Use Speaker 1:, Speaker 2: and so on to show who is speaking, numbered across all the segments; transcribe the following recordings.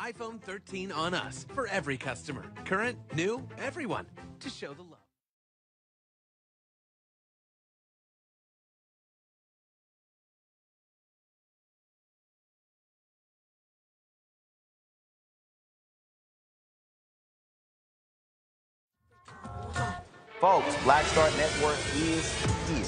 Speaker 1: iPhone 13 on us for every customer. Current, new, everyone. To show the love.
Speaker 2: Folks, Black Star Network is here.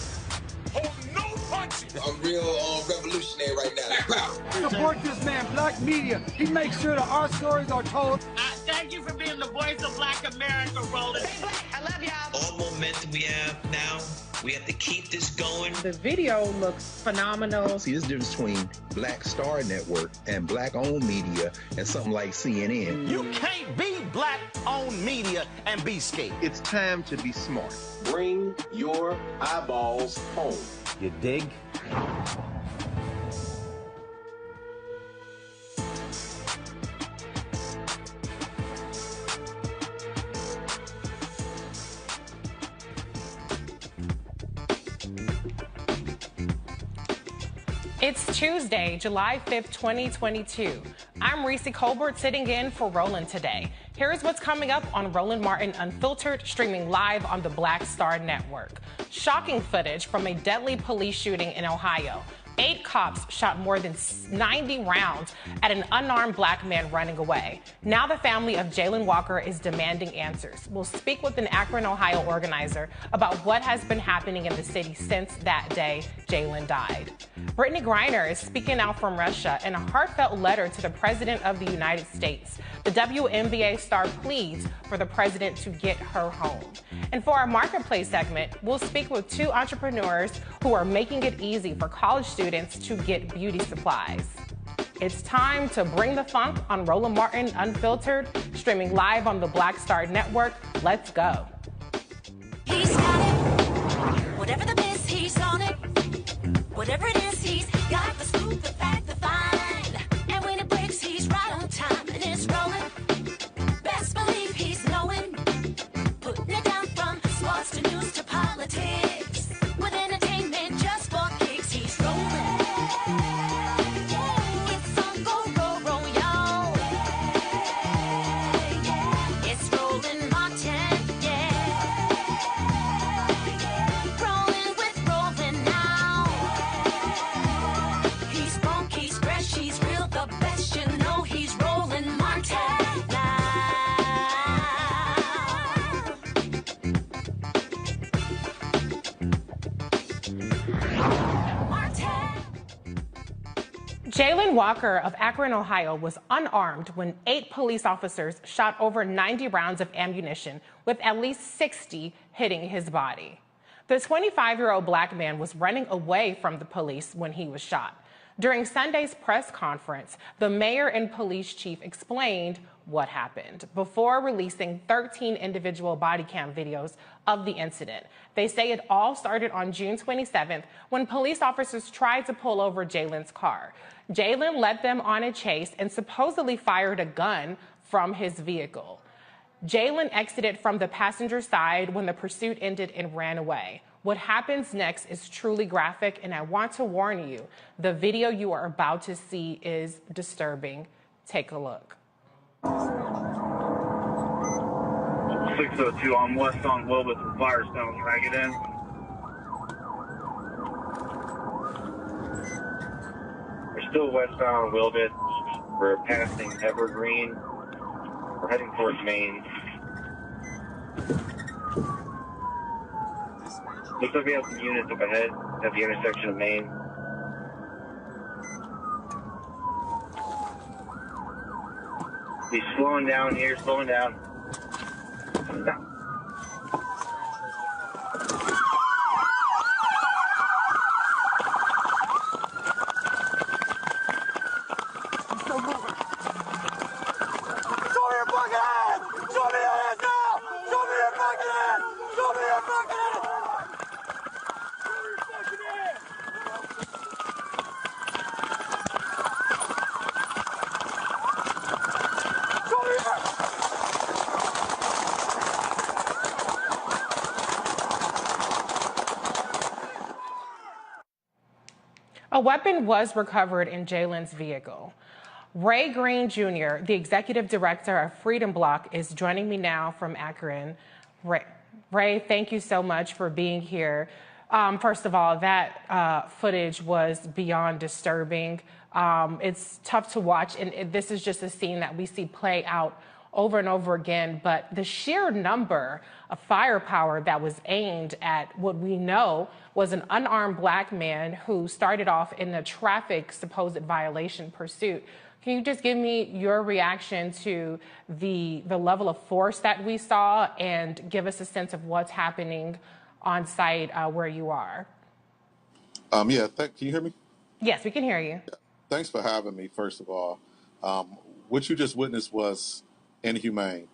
Speaker 3: Hold no punches.
Speaker 4: I'm real revolutionary right now.
Speaker 5: Support this man, Black Media. He makes sure that our stories are told.
Speaker 6: Thank you for being the voice of Black America, Roland.
Speaker 7: Hey, Black, I love y'all.
Speaker 8: All momentum we have now, we have to keep this going.
Speaker 9: The video looks phenomenal.
Speaker 10: See, there's a difference between Black Star Network and Black-owned media and something like CNN.
Speaker 2: You can't be Black-owned media and be scared.
Speaker 10: It's time to be smart.
Speaker 4: Bring your eyeballs home.
Speaker 2: You dig?
Speaker 11: It's Tuesday, July 5th, 2022. I'm Reese Colbert sitting in for Roland today. Here's what's coming up on Roland Martin Unfiltered, streaming live on the Black Star Network. Shocking footage from a deadly police shooting in Ohio. 8 cops shot more than 90 rounds at an unarmed black man running away. Now the family of Jayland Walker is demanding answers. We'll speak with an Akron, Ohio organizer about what has been happening in the city since that day Jayland died. Brittney Griner is speaking out from Russia in a heartfelt letter to the President of the United States. The WNBA Star pleads for the president to get her home. And for our Marketplace segment, we'll speak with 2 entrepreneurs who are making it easy for college students to get beauty supplies. It's time to bring the funk on Roland Martin Unfiltered, streaming live on the Black Star Network. Let's go.
Speaker 12: He's got it. Whatever the biz, he's on it. Whatever it is, he's got the scoop, the fact, the find. And when it breaks, he's right on time and it's rolling. Best believe he's knowing. Putting it down from sports to news to politics. With entertainment just for kicks, he's rolling. It's on go, roll, y'all. It's Roland Martin, yeah. Rolling with Roland now. He's funk, he's fresh, he's real, the best, you know he's Roland Martin now.
Speaker 11: Jayland Walker of Akron, Ohio was unarmed when 8 police officers shot over 90 rounds of ammunition, with at least 60 hitting his body. The 25-year-old black man was running away from the police when he was shot. During Sunday's press conference, the mayor and police chief explained what happened before releasing 13 individual body cam videos of the incident. They say it all started on June 27th when police officers tried to pull over Jayland's car. Jayland led them on a chase and supposedly fired a gun from his vehicle. Jayland exited from the passenger side when the pursuit ended and ran away. What happens next is truly graphic, and I want to warn you, the video you are about to see is disturbing. Take a look.
Speaker 13: 602 on West on Wilbur from Firestone. Can I get in? We're still westbound Wilbur. We're passing Evergreen. We're heading towards Maine. Looks like we have some units up ahead at the intersection of Maine. He's slowing down here, slowing down. Stop.
Speaker 11: A weapon was recovered in Jayland's vehicle. Ray Green Jr., the executive director of Freedom Block, is joining me now from Akron. Ray, thank you so much for being here. First of all, that footage was beyond disturbing. It's tough to watch, and this is just a scene that we see play out over and over again, but the sheer number of firepower that was aimed at what we know was an unarmed black man who started off in a traffic supposed violation pursuit. Can you just give me your reaction to the level of force that we saw and give us a sense of what's happening on site where you are?
Speaker 7: Can you hear me?
Speaker 11: Yes, we can hear you.
Speaker 7: Yeah. Thanks for having me, first of all. What you just witnessed was inhumane.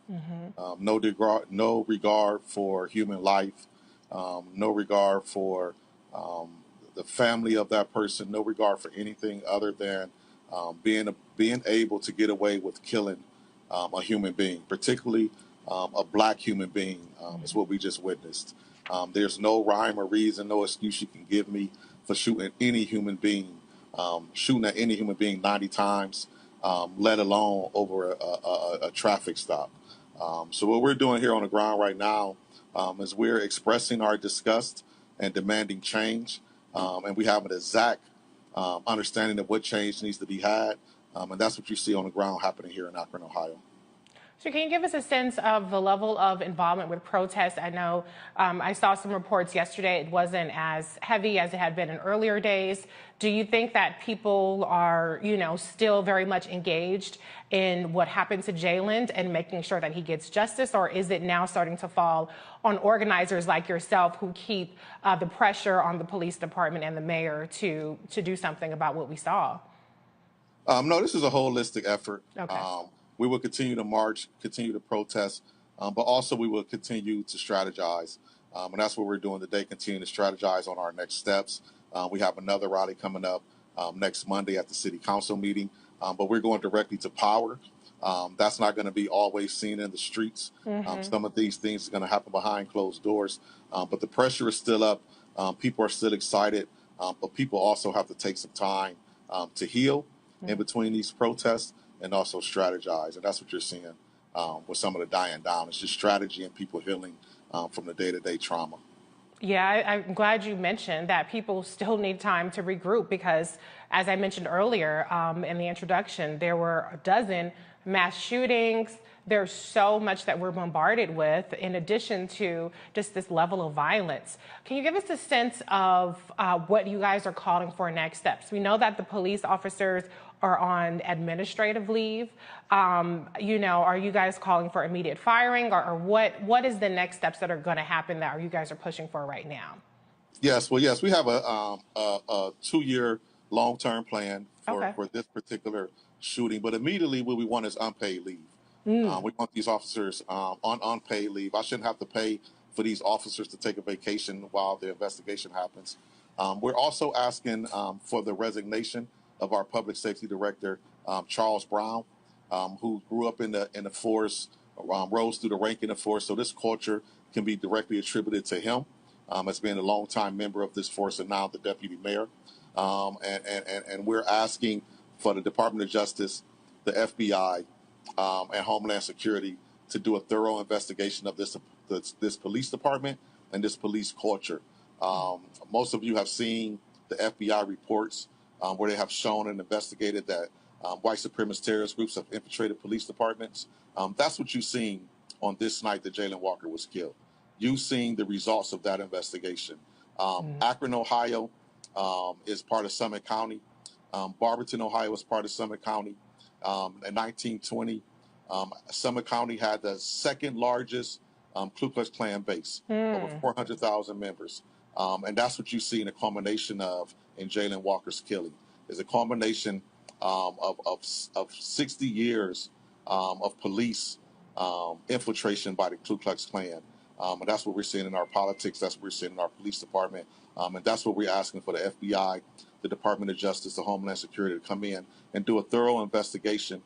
Speaker 7: No regard for human life, no regard for the family of that person, no regard for anything other than being able to get away with killing a human being, particularly a black human being, is what we just witnessed. There's no rhyme or reason, no excuse you can give me for shooting any human being, shooting at any human being 90 times, let alone over a traffic stop. So what we're doing here on the ground right now is we're expressing our disgust and demanding change, and we have an exact understanding of what change needs to be had, and that's what you see on the ground happening here in Akron, Ohio.
Speaker 11: So can you give us a sense of the level of involvement with protests? I know I saw some reports yesterday. It wasn't as heavy as it had been in earlier days. Do you think that people are, still very much engaged in what happened to Jayland and making sure that he gets justice? Or is it now starting to fall on organizers like yourself who keep the pressure on the police department and the mayor to do something about what we saw?
Speaker 7: No, this is a holistic effort.
Speaker 11: Okay.
Speaker 7: We will continue to march, continue to protest, but also we will continue to strategize. And that's what we're doing today, continue to strategize on our next steps. We have another rally coming up next Monday at the city council meeting, but we're going directly to power. That's not going to be always seen in the streets. Some of these things are going to happen behind closed doors, but the pressure is still up. People are still excited, but people also have to take some time to heal in between these protests and also strategize. And that's what you're seeing with some of the dying down. It's just strategy and people healing from the day-to-day trauma.
Speaker 11: Yeah, I'm glad you mentioned that people still need time to regroup because, as I mentioned earlier in the introduction, there were a dozen mass shootings. There's so much that we're bombarded with in addition to just this level of violence. Can you give us a sense of what you guys are calling for next steps? We know that the police officers are on administrative leave. Are you guys calling for immediate firing or what is the next steps that are going to happen that you guys are pushing for right now?
Speaker 7: Yes, we have a 2-year long-term plan for this particular shooting, but immediately what we want is unpaid leave. We want these officers on unpaid leave. I shouldn't have to pay for these officers to take a vacation while the investigation happens. We're also asking for the resignation of our public safety director, Charles Brown, who grew up in the force, rose through the rank in the force. So this culture can be directly attributed to him as being a longtime member of this force and now the deputy mayor. And we're asking for the Department of Justice, the FBI, and Homeland Security to do a thorough investigation of this police department and this police culture. Most of you have seen the FBI reports where they have shown and investigated that white supremacist terrorist groups have infiltrated police departments. That's what you've seen on this night that Jayland Walker was killed. You've seen the results of that investigation. Akron, Ohio is part of Summit County. Barberton, Ohio is part of Summit County. In 1920, Summit County had the second largest Ku Klux Klan base, over 400,000 members. And that's what you see in a culmination of in Jayland Walker's killing, is a culmination of 60 years of police infiltration by the Ku Klux Klan. And that's what we're seeing in our politics. That's what we're seeing in our police department. And that's what we're asking for the FBI, the Department of Justice, the Homeland Security to come in and do a thorough investigation.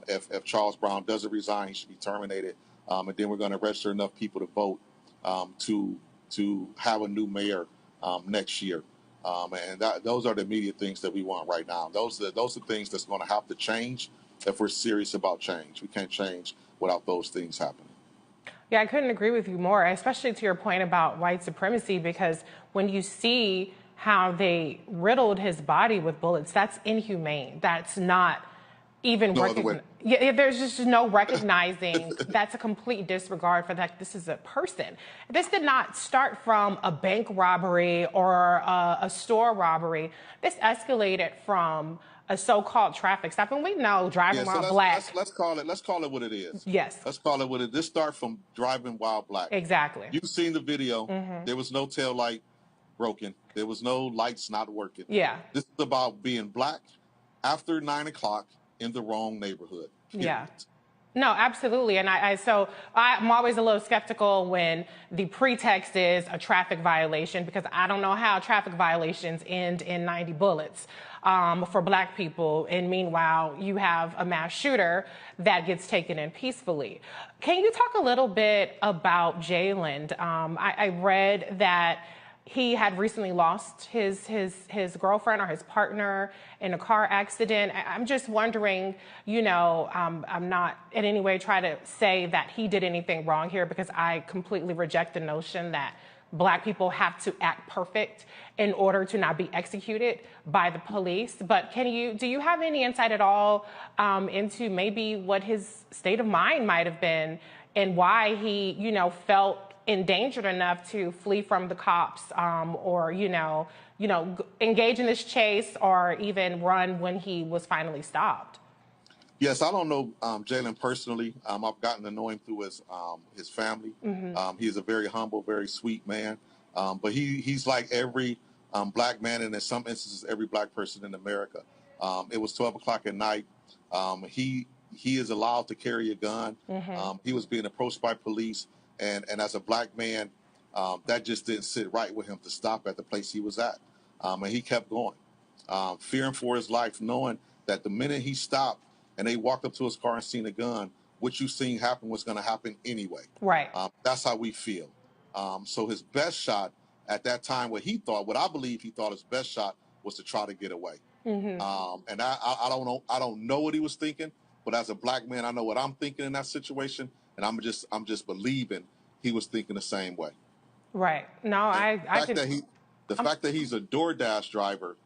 Speaker 7: If Charles Brown doesn't resign, he should be terminated. And then we're going to register enough people to vote to have a new mayor next year. And those are the immediate things that we want right now. Those are things that's going to have to change if we're serious about change. We can't change without those things happening.
Speaker 11: Yeah, I couldn't agree with you more, especially to your point about white supremacy, because when you see how they riddled his body with bullets, that's inhumane. That's not even there's just no recognizing. That's a complete disregard for that. This is a person. This did not start from a bank robbery or a store robbery. This escalated from a so-called traffic stop, and we know driving while black.
Speaker 7: Let's call it what it is.
Speaker 11: Yes.
Speaker 7: Let's call it what it is. This starts from driving while black.
Speaker 11: Exactly.
Speaker 7: You've seen the video. There was no tail light broken. There was no lights not working.
Speaker 11: Yeah.
Speaker 7: This is about being black after 9 o'clock in the wrong neighborhood. Period.
Speaker 11: Yeah. No, absolutely. And so I'm always a little skeptical when the pretext is a traffic violation, because I don't know how traffic violations end in 90 bullets for black people. And meanwhile, you have a mass shooter that gets taken in peacefully. Can you talk a little bit about Jayland? I read that he had recently lost his girlfriend or his partner in a car accident. I'm just wondering, I'm not in any way trying to say that he did anything wrong here, because I completely reject the notion that black people have to act perfect in order to not be executed by the police. But do you have any insight at all into maybe what his state of mind might have been and why he, felt endangered enough to flee from the cops, or engage in this chase, or even run when he was finally stopped?
Speaker 7: Yes, I don't know Jayland personally. I've gotten to know him through his family. He's a very humble, very sweet man. But he's like every black man, and in some instances, every black person in America. It was 12 o'clock at night. He is allowed to carry a gun. He was being approached by police. And as a black man, that just didn't sit right with him to stop at the place he was at. And he kept going, fearing for his life, knowing that the minute he stopped and they walked up to his car and seen a gun, what you seen happen was going to happen anyway.
Speaker 11: Right.
Speaker 7: That's how we feel. So his best shot at that time, what I believe he thought his best shot was to try to get away. And I don't know what he was thinking, but as a black man, I know what I'm thinking in that situation. And I'm just believing he was thinking the same way.
Speaker 11: Right. No,
Speaker 7: the fact that he's a DoorDash driver,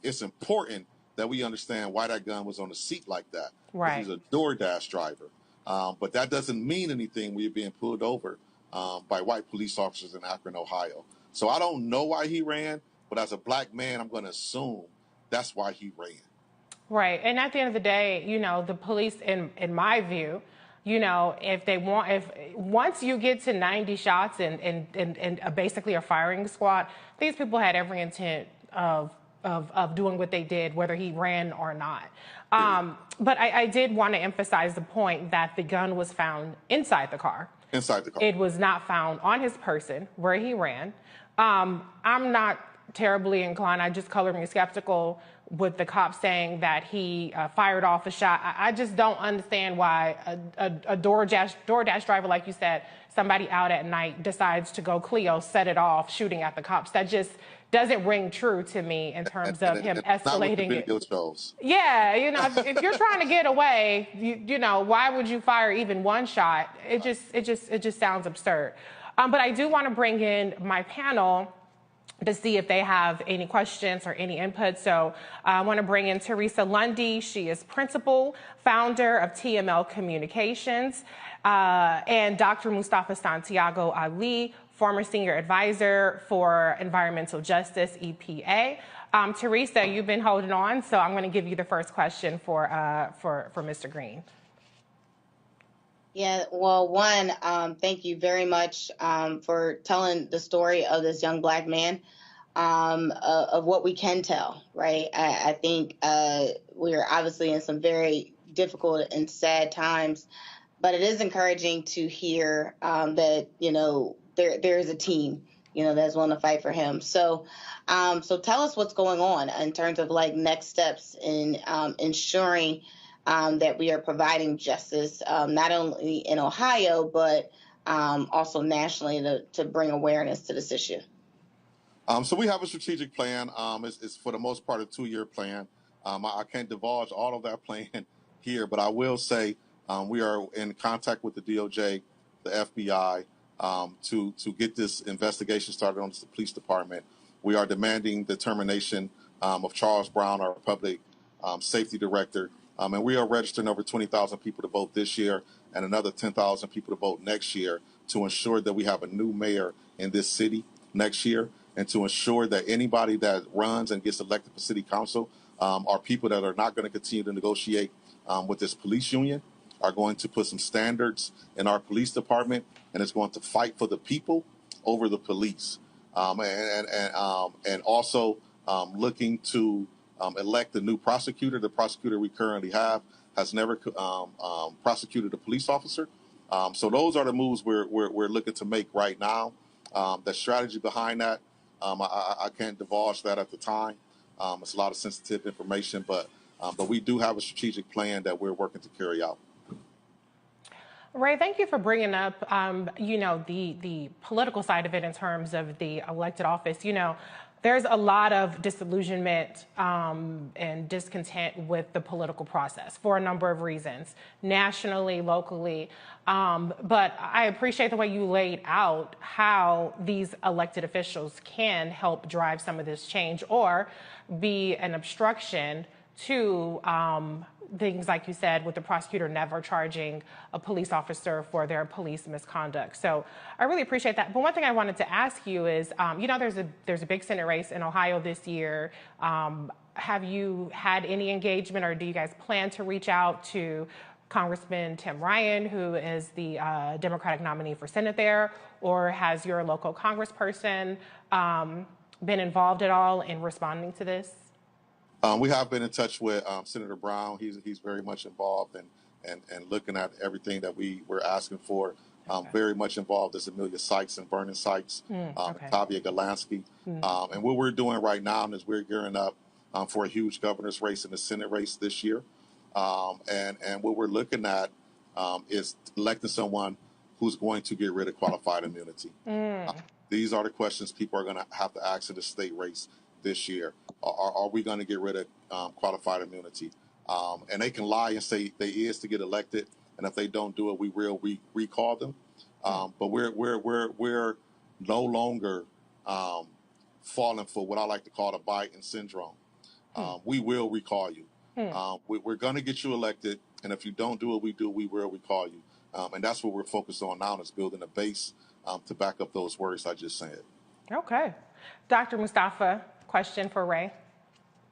Speaker 7: it's important that we understand why that gun was on the seat like that.
Speaker 11: Right.
Speaker 7: He's a DoorDash driver. But that doesn't mean anything when you're being pulled over by white police officers in Akron, Ohio. So I don't know why he ran, but as a black man, I'm going to assume that's why he ran. Right.
Speaker 11: And at the end of the day, the police, in my view, if once you get to 90 shots and basically a firing squad, these people had every intent of doing what they did, whether he ran or not. But I did want to emphasize the point that the gun was found inside the car.
Speaker 7: Inside the car.
Speaker 11: It was not found on his person where he ran. I'm not terribly inclined. I just colored me skeptical with the cop saying that he fired off a shot. I just don't understand why a DoorDash driver, like you said, somebody out at night decides to go Clio, set it off, shooting at the cops. That just doesn't ring true to me in terms of him escalating it. Yeah, if you're trying to get away, why would you fire even one shot? It just sounds absurd. But I do want to bring in my panel to see if they have any questions or any input. So I want to bring in Teresa Lundy. She is principal, founder of TML Communications, and Dr. Mustafa Santiago Ali, former senior advisor for environmental justice, EPA. Teresa, you've been holding on, so I'm going to give you the first question for Mr. Green.
Speaker 14: Yeah, well, one, thank you very much for telling the story of this young black man, of what we can tell, right? I think we're obviously in some very difficult and sad times, but it is encouraging to hear that, there is a team, that's willing to fight for him. So tell us what's going on in terms of next steps in ensuring that we are providing justice, not only in Ohio, but also nationally to bring awareness to this issue.
Speaker 7: So we have a strategic plan. It's for the most part a 2-year plan. I can't divulge all of that plan here, but I will say we are in contact with the DOJ, the FBI, to get this investigation started on the police department. We are demanding the termination of Charles Brown, our public safety director, and we are registering over 20,000 people to vote this year and another 10,000 people to vote next year to ensure that we have a new mayor in this city next year, and to ensure that anybody that runs and gets elected for city council are people that are not going to continue to negotiate with this police union, are going to put some standards in our police department, and is going to fight for the people over the police, and also looking to elect a new prosecutor. The prosecutor we currently have has never prosecuted a police officer. So those are the moves we're looking to make right now. The strategy behind that, I can't divulge that at the time. It's a lot of sensitive information, but we do have a strategic plan that we're working to carry out.
Speaker 11: Ray, thank you for bringing up, the political side of it in terms of the elected office. There's a lot of disillusionment and discontent with the political process for a number of reasons, nationally, locally. But I appreciate the way you laid out how these elected officials can help drive some of this change or be an obstruction to things like you said, with the prosecutor never charging a police officer for their police misconduct. So I really appreciate that. But one thing I wanted to ask you is, there's a big Senate race in Ohio this year. Have you had any engagement, or do you guys plan to reach out to Congressman Tim Ryan, who is the Democratic nominee for Senate there, or has your local congressperson been involved at all in responding to this?
Speaker 7: We have been in touch with Senator Brown. He's very much involved and looking at everything that we were asking for. Very much involved is Amelia Sykes and Vernon Sykes, Tavia Golansky. And what we're doing right now is we're gearing up for a huge governor's race and a Senate race this year. And what we're looking at is electing someone who's going to get rid of qualified immunity. These are the questions people are going to have to ask in the state race this year. Are we going to get rid of qualified immunity? And they can lie and say they is to get elected, and if they don't do it, we will recall them. But we're no longer falling for what I like to call the Biden syndrome. We will recall you. We're going to get you elected, and if you don't do what we do, we will recall you. And that's what we're focused on now, is building a base to back up those words I just said.
Speaker 11: Okay. Dr. Mustafa, question for Ray.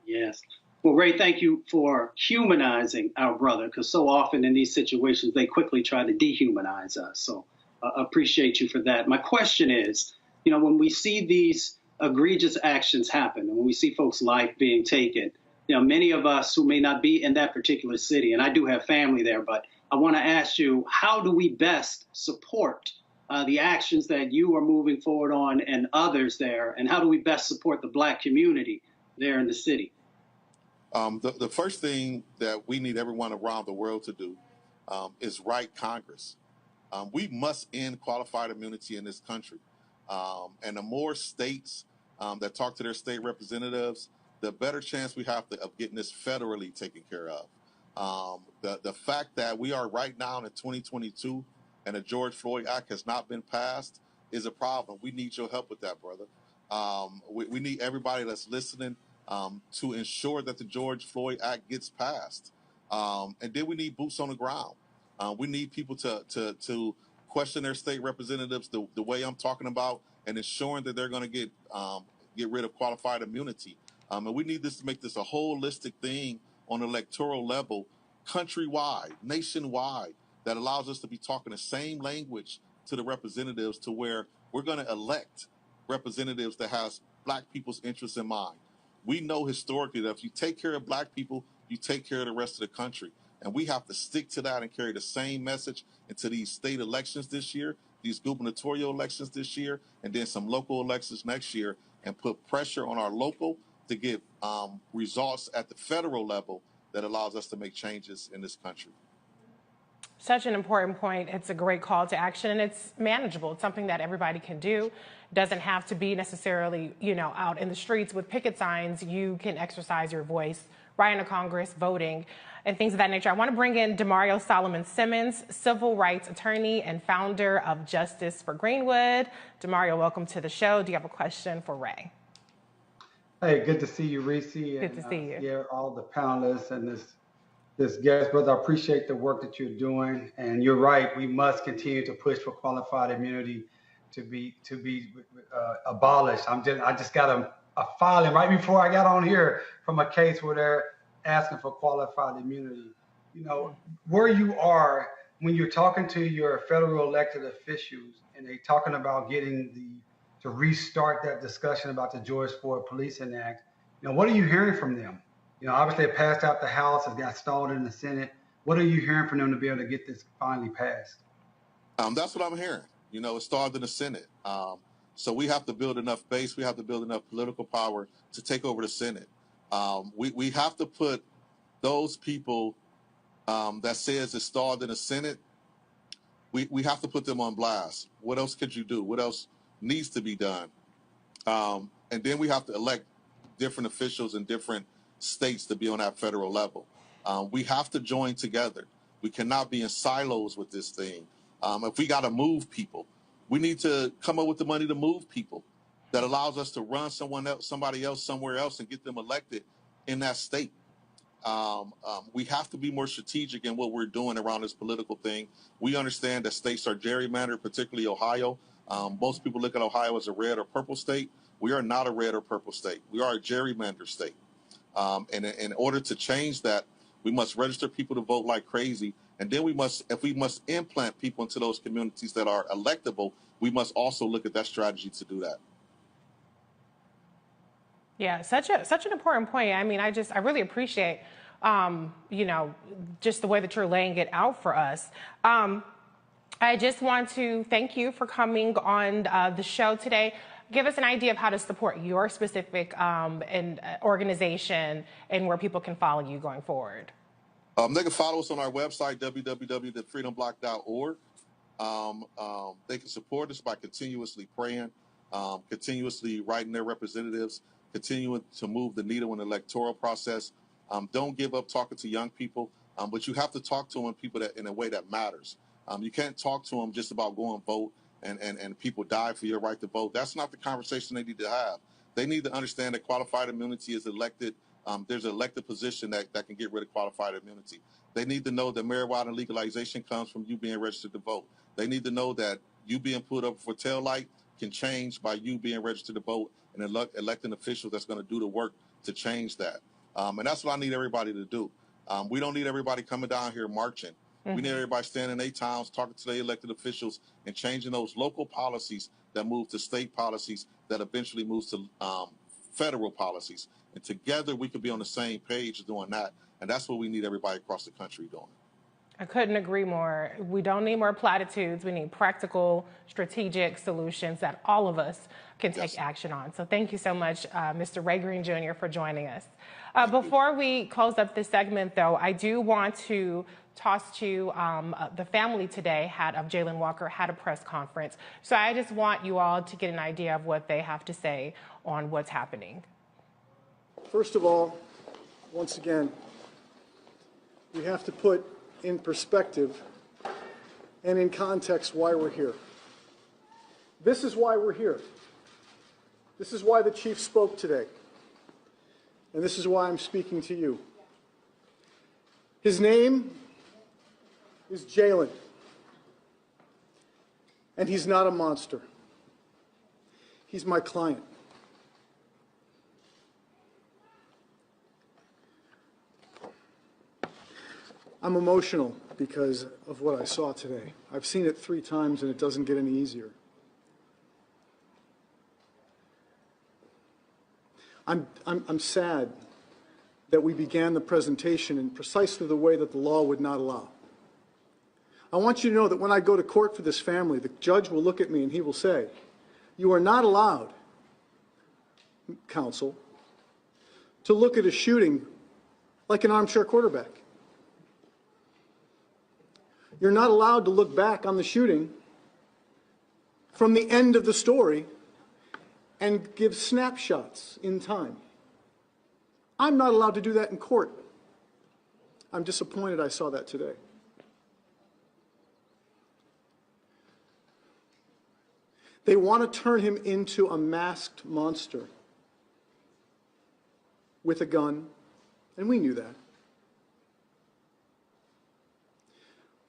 Speaker 15: Yes. Well, Ray, thank you for humanizing our brother, because so often in these situations, they quickly try to dehumanize us. So appreciate you for that. My question is, when we see these egregious actions happen, and when we see folks' life being taken, many of us who may not be in that particular city, and I do have family there, but I want to ask you, how do we best support the actions that you are moving forward on and others there, and how do we best support the Black community there in the city?
Speaker 7: The first thing that we need everyone around the world to do is write Congress. We must end qualified immunity in this country. And the more states that talk to their state representatives, the better chance we have of getting this federally taken care of. The fact that we are right now in 2022 and the George Floyd Act has not been passed is a problem. We need your help with that, brother. We need everybody that's listening to ensure that the George Floyd Act gets passed. And then we need boots on the ground. We need people to question their state representatives the way I'm talking about, and ensuring that they're going to get rid of qualified immunity. And we need this to make this a holistic thing on an electoral level, countrywide, nationwide, that allows us to be talking the same language to the representatives, to where we're going to elect representatives that has Black people's interests in mind. We know historically that if you take care of Black people, you take care of the rest of the country. And we have to stick to that and carry the same message into these state elections this year, these gubernatorial elections this year, and then some local elections next year, and put pressure on our local to get results at the federal level that allows us to make changes in this country.
Speaker 11: Such an important point. It's a great call to action, and it's manageable. It's something that everybody can do. It doesn't have to be necessarily, out in the streets with picket signs. You can exercise your voice right into Congress, voting, and things of that nature. I want to bring in Demario Solomon Simmons, civil rights attorney and founder of Justice for Greenwood. Demario, welcome to the show. Do you have a question for Ray?
Speaker 5: Hey, good to see you, Reese.
Speaker 11: Good to see you.
Speaker 5: Yeah, all the panelists and this guest, brother. I appreciate the work that you're doing, and you're right. We must continue to push for qualified immunity to be abolished. I just got a filing right before I got on here from a case where they're asking for qualified immunity. Where you are when you're talking to your federal elected officials and they're talking about getting to restart that discussion about the George Floyd Policing Act. What are you hearing from them? Obviously it passed out the House, it got stalled in the Senate. What are you hearing from them to be able to get this finally passed?
Speaker 7: That's what I'm hearing. It stalled in the Senate. So we have to build enough base, we have to build enough political power to take over the Senate. We have to put those people that says it stalled in the Senate, we have to put them on blast. What else could you do? What else needs to be done? And then we have to elect different officials in different states to be on that federal level. We have to join together. We cannot be in silos with this thing. If we got to move people, we need to come up with the money to move people that allows us to run somebody else somewhere else and get them elected in that state. We have to be more strategic in what we're doing around this political thing. We understand that states are gerrymandered, particularly Ohio. Most people look at Ohio as a red or purple state. We are not a red or purple state. We are a gerrymandered state. And in order to change that, we must register people to vote like crazy. And then if we must implant people into those communities that are electable, we must also look at that strategy to do that.
Speaker 11: Yeah, such an important point. I mean, I really appreciate, just the way that you're laying it out for us. I just want to thank you for coming on the show today. Give us an idea of how to support your specific organization and where people can follow you going forward.
Speaker 7: They can follow us on our website, www.freedomblock.org. They can support us by continuously praying, continuously writing their representatives, continuing to move the needle in the electoral process. Don't give up talking to young people, but you have to talk to them in a way that matters. You can't talk to them just about go and vote and people die for your right to vote. That's not the conversation they need to have. They need to understand that qualified immunity is elected. There's an elected position that can get rid of qualified immunity. They need to know that marijuana legalization comes from you being registered to vote. They need to know that you being put up for tail light can change by you being registered to vote and elect an official that's going to do the work to change that. And that's what I need everybody to do. We don't need everybody coming down here marching. Mm-hmm. We need everybody standing in their towns, talking to their elected officials and changing those local policies that move to state policies that eventually moves to federal policies. And together we could be on the same page doing that. And that's what we need everybody across the country doing.
Speaker 11: I couldn't agree more. We don't need more platitudes. We need practical, strategic solutions that all of us can take action on. So thank you so much, Mr. Ray Green Jr., for joining us. Before we close up this segment, though, I do want to toss to the family today of Jayland Walker had a press conference. So I just want you all to get an idea of what they have to say on what's happening.
Speaker 16: First of all, once again, we have to put in perspective and in context why we're here. This is why we're here. This is why the chief spoke today. And this is why I'm speaking to you. His name is Jayland. And he's not a monster. He's my client. I'm emotional because of what I saw today. I've seen it 3 times and it doesn't get any easier. I'm sad that we began the presentation in precisely the way that the law would not allow. I want you to know that when I go to court for this family, the judge will look at me and he will say, "You are not allowed, counsel, to look at a shooting like an armchair quarterback. You're not allowed to look back on the shooting from the end of the story and give snapshots in time. I'm not allowed to do that in court. I'm disappointed I saw that today. They want to turn him into a masked monster with a gun, and we knew that.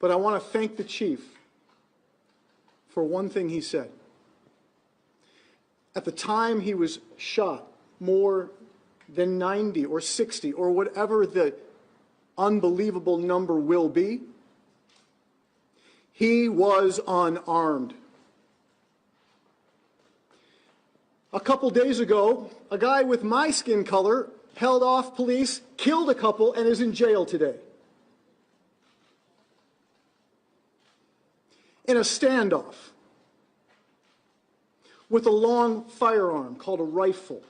Speaker 16: But I want to thank the chief for one thing he said. At the time he was shot, more than 90 or 60 or whatever the unbelievable number will be, he was unarmed. A couple days ago, a guy with my skin color held off police, killed a couple, and is in jail today. In a standoff with a long firearm called a rifle.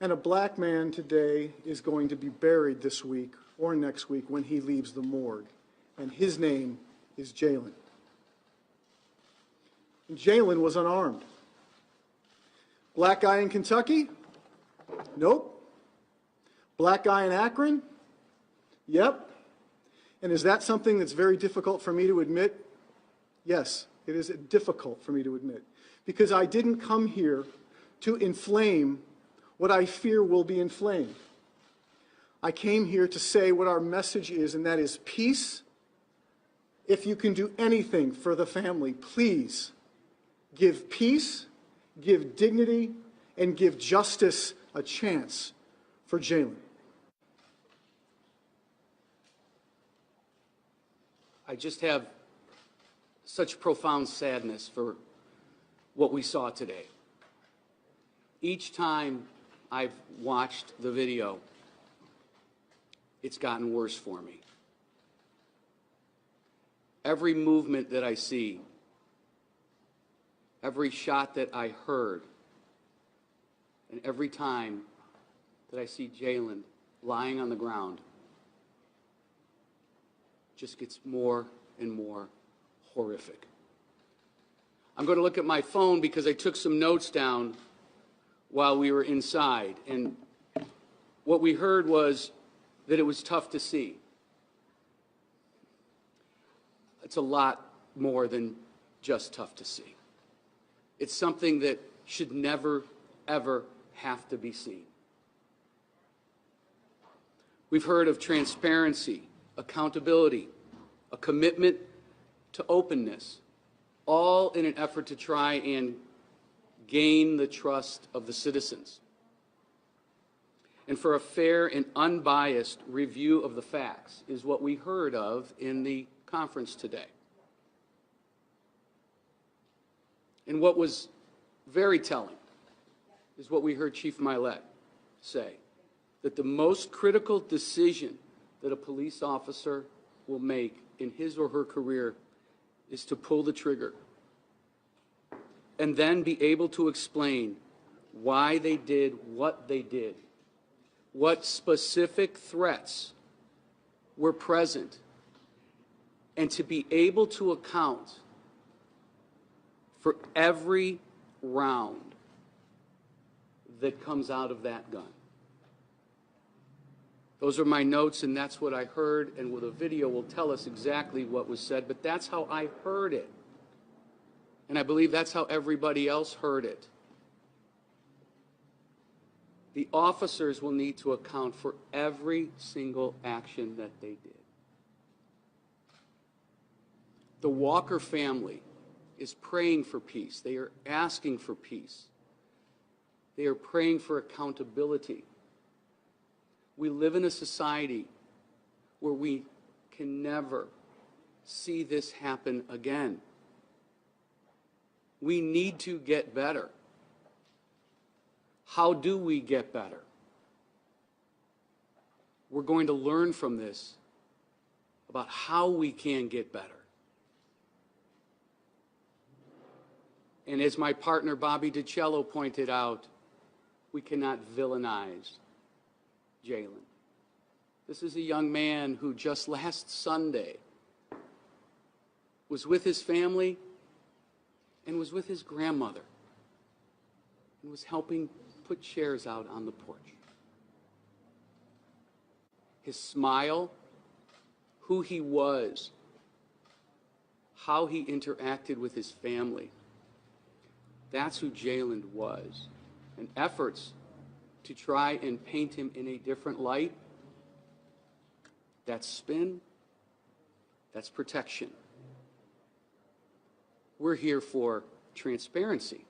Speaker 16: And a black man today is going to be buried this week or next week when he leaves the morgue. And his name is Jayland. Jayland was unarmed. Black guy in Kentucky? Nope. Black guy in Akron? Yep. And is that something that's very difficult for me to admit? Yes, it is difficult for me to admit. Because I didn't come here to inflame what I fear will be inflamed. I came here to say what our message is, and that is peace. If you can do anything for the family, please give peace, give dignity, and give justice a chance for Jayland.
Speaker 17: I just have such profound sadness for what we saw today. Each time I've watched the video, it's gotten worse for me. Every movement that I see, every shot that I heard, and every time that I see Jayland lying on the ground, just gets more and more horrific. I'm going to look at my phone because I took some notes down while we were inside, and what we heard was that it was tough to see. It's a lot more than just tough to see. It's something that should never, ever have to be seen. We've heard of transparency, accountability, a commitment to openness, all in an effort to try and gain the trust of the citizens, and for a fair and unbiased review of the facts is what we heard of in the conference today. And what was very telling is what we heard Chief Milet say, that the most critical decision that a police officer will make in his or her career is to pull the trigger and then be able to explain why they did what they did, what specific threats were present, and to be able to account for every round that comes out of that gun. Those are my notes, and that's what I heard, and the video will tell us exactly what was said, but that's how I heard it. And I believe that's how everybody else heard it. The officers will need to account for every single action that they did. The Walker family is praying for peace. They are asking for peace. They are praying for accountability. We live in a society where we can never see this happen again. We need to get better. How do we get better? We're going to learn from this about how we can get better. And as my partner Bobby DiCello pointed out, we cannot villainize Jayland. This is a young man who just last Sunday was with his family and was with his grandmother and was helping put chairs out on the porch. His smile, who he was, how he interacted with his family, that's who Jayland was. And efforts to try and paint him in a different light, that's spin, that's protection. We're here for transparency.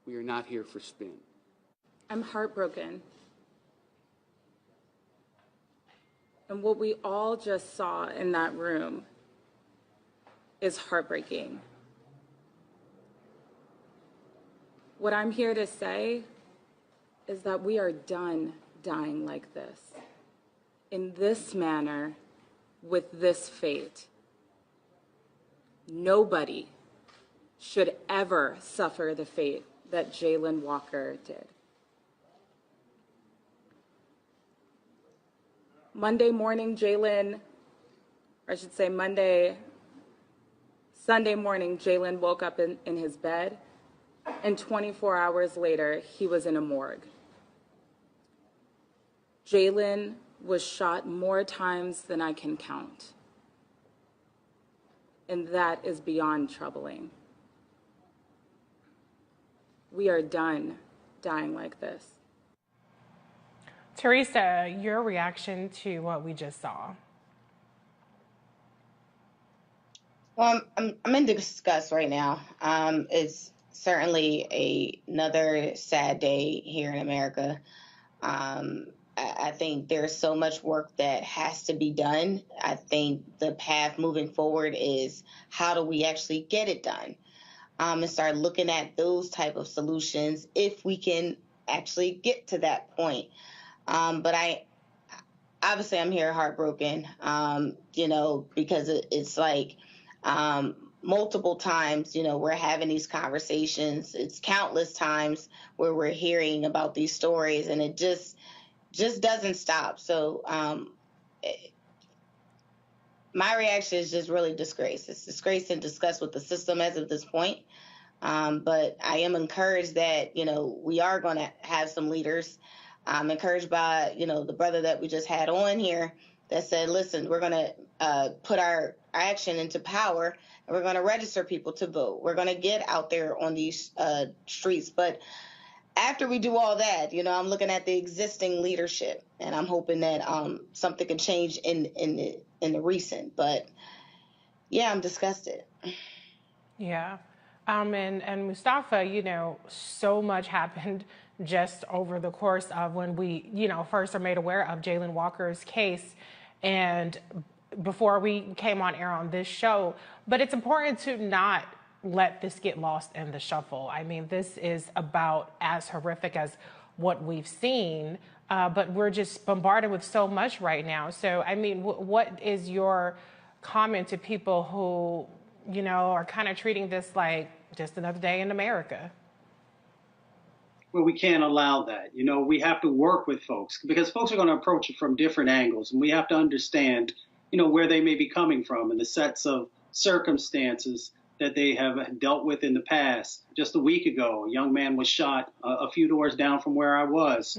Speaker 17: We are not here for spin.
Speaker 18: I'm heartbroken. And what we all just saw in that room is heartbreaking. What I'm here to say is that we are done dying like this, in this manner, with this fate. Nobody should ever suffer the fate that Jayland Walker did. Sunday morning, Jayland woke up in his bed, and 24 hours later, he was in a morgue. Jayland was shot more times than I can count. And that is beyond troubling. We are done dying like this.
Speaker 11: Teresa, your reaction to what we just saw?
Speaker 14: Well, I'm in disgust right now. It's certainly another sad day here in America. I think there's so much work that has to be done. I think the path moving forward is how do we actually get it done, and start looking at those type of solutions if we can actually get to that point. But obviously I'm here heartbroken, because it's like multiple times, we're having these conversations. It's countless times where we're hearing about these stories, and it just doesn't stop. So my reaction is just really disgrace. It's disgrace and disgust with the system as of this point. But I am encouraged that, we are going to have some leaders. I'm encouraged by, the brother that we just had on here that said, listen, we're going to put our action into power, and we're going to register people to vote. We're going to get out there on these streets. But after we do all that, I'm looking at the existing leadership, and I'm hoping that something can change in the recent. But yeah, I'm disgusted.
Speaker 11: Yeah. And Mustafa, so much happened just over the course of when we, first are made aware of Jayland Walker's case and before we came on air on this show. But it's important to not let this get lost in the shuffle. I mean, this is about as horrific as what we've seen, but we're just bombarded with so much right now. So, I mean, what is your comment to people who, are kind of treating this like just another day in America?
Speaker 15: Well, we can't allow that. We have to work with folks because folks are going to approach it from different angles, and we have to understand, where they may be coming from and the sets of circumstances that they have dealt with in the past. Just a week ago, a young man was shot a few doors down from where I was.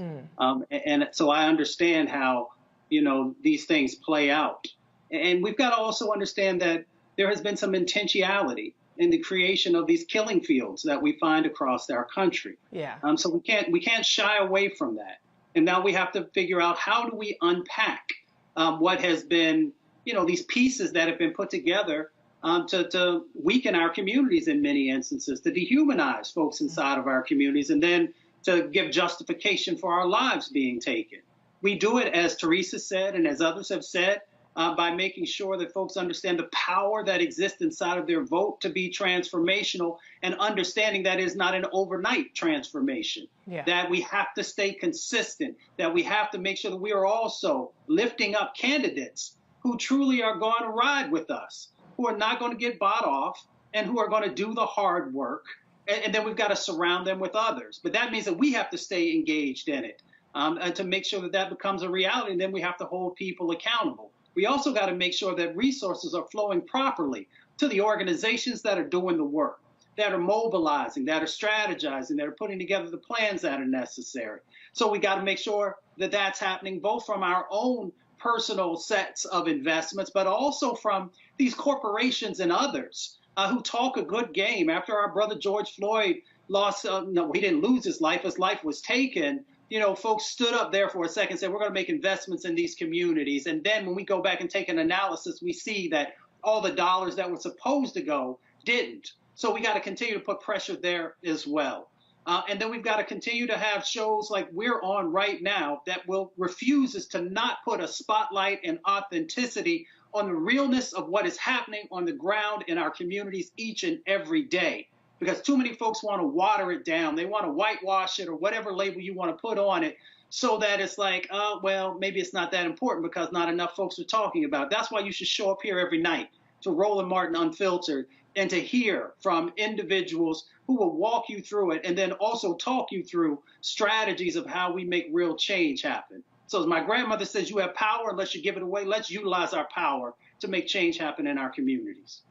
Speaker 15: And so I understand how, these things play out. And we've got to also understand that there has been some intentionality in the creation of these killing fields that we find across our country.
Speaker 11: Yeah.
Speaker 15: So we can't shy away from that. And now we have to figure out how do we unpack what has been, these pieces that have been put together to weaken our communities in many instances, to dehumanize folks inside of our communities, and then to give justification for our lives being taken. We do it, as Teresa said, and as others have said, by making sure that folks understand the power that exists inside of their vote to be transformational, and understanding that is not an overnight transformation, that we have to stay consistent, that we have to make sure that we are also lifting up candidates who truly are going to ride with us, who are not going to get bought off, and who are going to do the hard work. And then we've got to surround them with others. But that means that we have to stay engaged in it. and to make sure that that becomes a reality. And then we have to hold people accountable. We also got to make sure that resources are flowing properly to the organizations that are doing the work, that are mobilizing, that are strategizing, that are putting together the plans that are necessary. So we got to make sure that that's happening both from our own personal sets of investments, but also from these corporations and others who talk a good game. After our brother George Floyd lost, no, he didn't lose his life was taken. You know, folks stood up there for a second and said, we're going to make investments in these communities. And then when we go back and take an analysis, we see that all the dollars that were supposed to go didn't. So we got to continue to put pressure there as well. And then we've got to continue to have shows like we're on right now that refuses to not put a spotlight and authenticity on the realness of what is happening on the ground in our communities each and every day. Because too many folks want to water it down. They want to whitewash it or whatever label you want to put on it so that it's like, oh, well, maybe it's not that important because not enough folks are talking about it. That's why you should show up here every night to Roland Martin Unfiltered and to hear from individuals who will walk you through it and then also talk you through strategies of how we make real change happen. So as my grandmother says, you have power unless you give it away. Let's utilize our power to make change happen in our communities.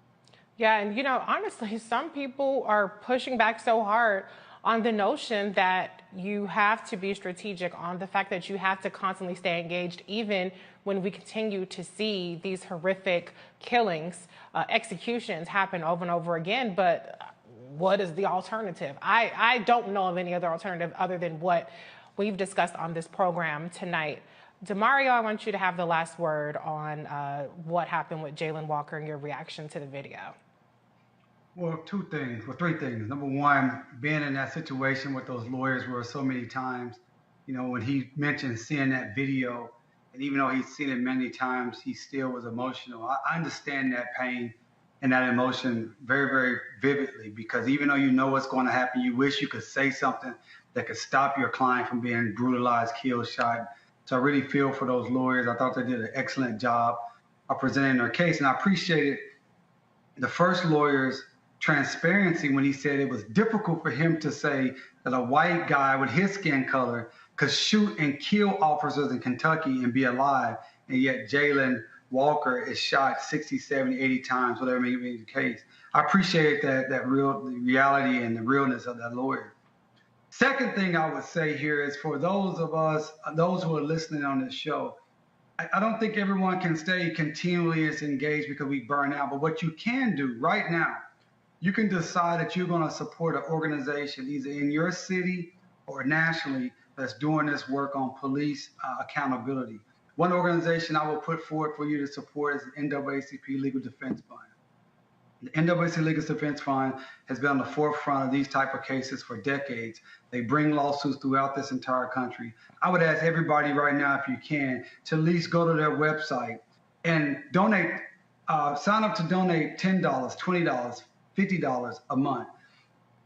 Speaker 11: Yeah, and you know, honestly, some people are pushing back so hard on the notion that you have to be strategic, on the fact that you have to constantly stay engaged, even when we continue to see these horrific killings, executions happen over and over again. But what is the alternative? I don't know of any other alternative other than what we've discussed on this program tonight. Demario, I want you to have the last word on what happened with Jayland Walker and your reaction to the video.
Speaker 5: Well, three things. Number one, being in that situation with those lawyers were so many times, you know, when he mentioned seeing that video, and even though he's seen it many times, he still was emotional. I understand that pain and that emotion very, very vividly, because even though you know what's going to happen, you wish you could say something that could stop your client from being brutalized, killed, shot. So I really feel for those lawyers. I thought they did an excellent job of presenting their case, and I appreciated the first lawyer's transparency when he said it was difficult for him to say that a white guy with his skin color could shoot and kill officers in Kentucky and be alive, and yet Jayland Walker is shot 60, 70, 80 times, whatever may be the case. I appreciate the reality and the realness of that lawyer. Second thing I would say here is for those of us, those who are listening on this show, I don't think everyone can stay continually as engaged because we burn out. But what you can do right now, you can decide that you're going to support an organization either in your city or nationally that's doing this work on police accountability. One organization I will put forward for you to support is the NAACP Legal Defense Fund. The NAACP Legal Defense Fund has been on the forefront of these type of cases for decades. They bring lawsuits throughout this entire country. I would ask everybody right now, if you can, to at least go to their website and donate, sign up to donate $10, $20, $50 a month.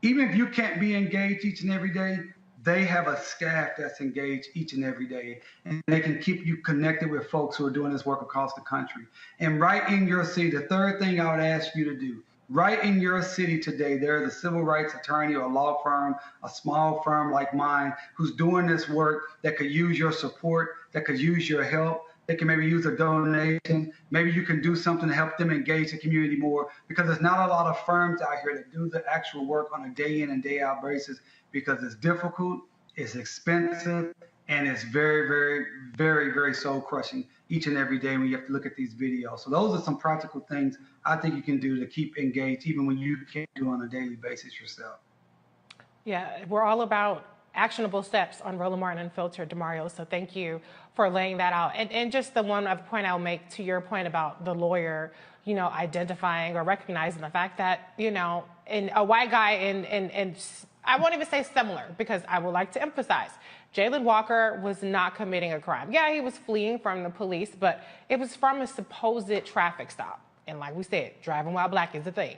Speaker 5: Even if you can't be engaged each and every day, they have a staff that's engaged each and every day, and they can keep you connected with folks who are doing this work across the country. And right in your city, the third thing I would ask you to do, right in your city today, there's a civil rights attorney or a law firm, a small firm like mine, who's doing this work that could use your support, that could use your help. They can maybe use a donation. Maybe you can do something to help them engage the community more, because there's not a lot of firms out here that do the actual work on a day in and day out basis, because it's difficult, it's expensive, and it's very, very, very, very soul crushing each and every day when you have to look at these videos. So those are some practical things I think you can do to keep engaged, even when you can't do it on a daily basis yourself.
Speaker 11: Yeah, we're all about actionable steps on Roland Martin Unfiltered, Demario, so thank you for laying that out. And just the one other point I'll make to your point about the lawyer, you know, identifying or recognizing the fact that, you know, in a white guy and I won't even say similar, because I would like to emphasize, Jayland Walker was not committing a crime. Yeah, he was fleeing from the police, but it was from a supposed traffic stop. And like we said, driving while black is a thing.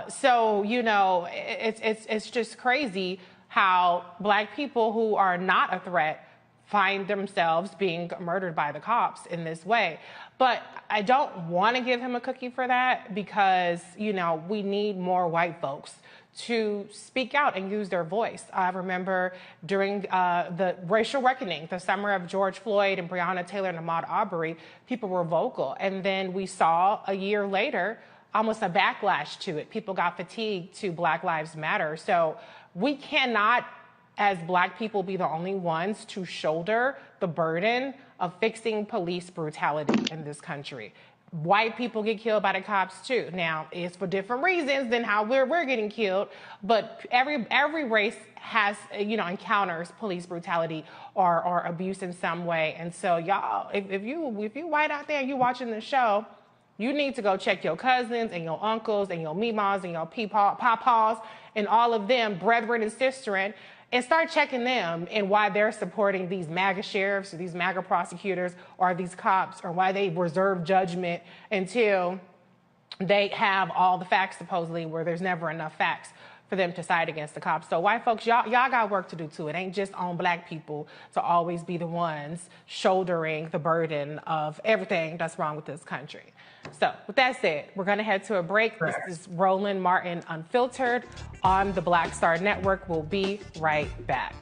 Speaker 11: So, you know, it's just crazy how black people who are not a threat find themselves being murdered by the cops in this way. But I don't want to give him a cookie for that because, you know, we need more white folks to speak out and use their voice. I remember during the racial reckoning, the summer of George Floyd and Breonna Taylor and Ahmaud Arbery, people were vocal. And then we saw a year later almost a backlash to it. People got fatigued to Black Lives Matter. So we cannot, as Black people, be the only ones to shoulder the burden of fixing police brutality in this country. White people get killed by the cops too. Now, it's for different reasons than how we're getting killed, but every race has, you know, encounters police brutality or abuse in some way. And so, y'all, if you white out there and you watching the show, you need to go check your cousins and your uncles and your meemaws and your papaws and all of them, brethren and sisterin, and start checking them and why they're supporting these MAGA sheriffs or these MAGA prosecutors or these cops, or why they reserve judgment until they have all the facts, supposedly, where there's never enough facts for them to side against the cops. So white folks, y'all got work to do too. It ain't just on Black people to always be the ones shouldering the burden of everything that's wrong with this country. So with that said, we're going to head to a break. This is Roland Martin Unfiltered on the Black Star Network. We'll be right back.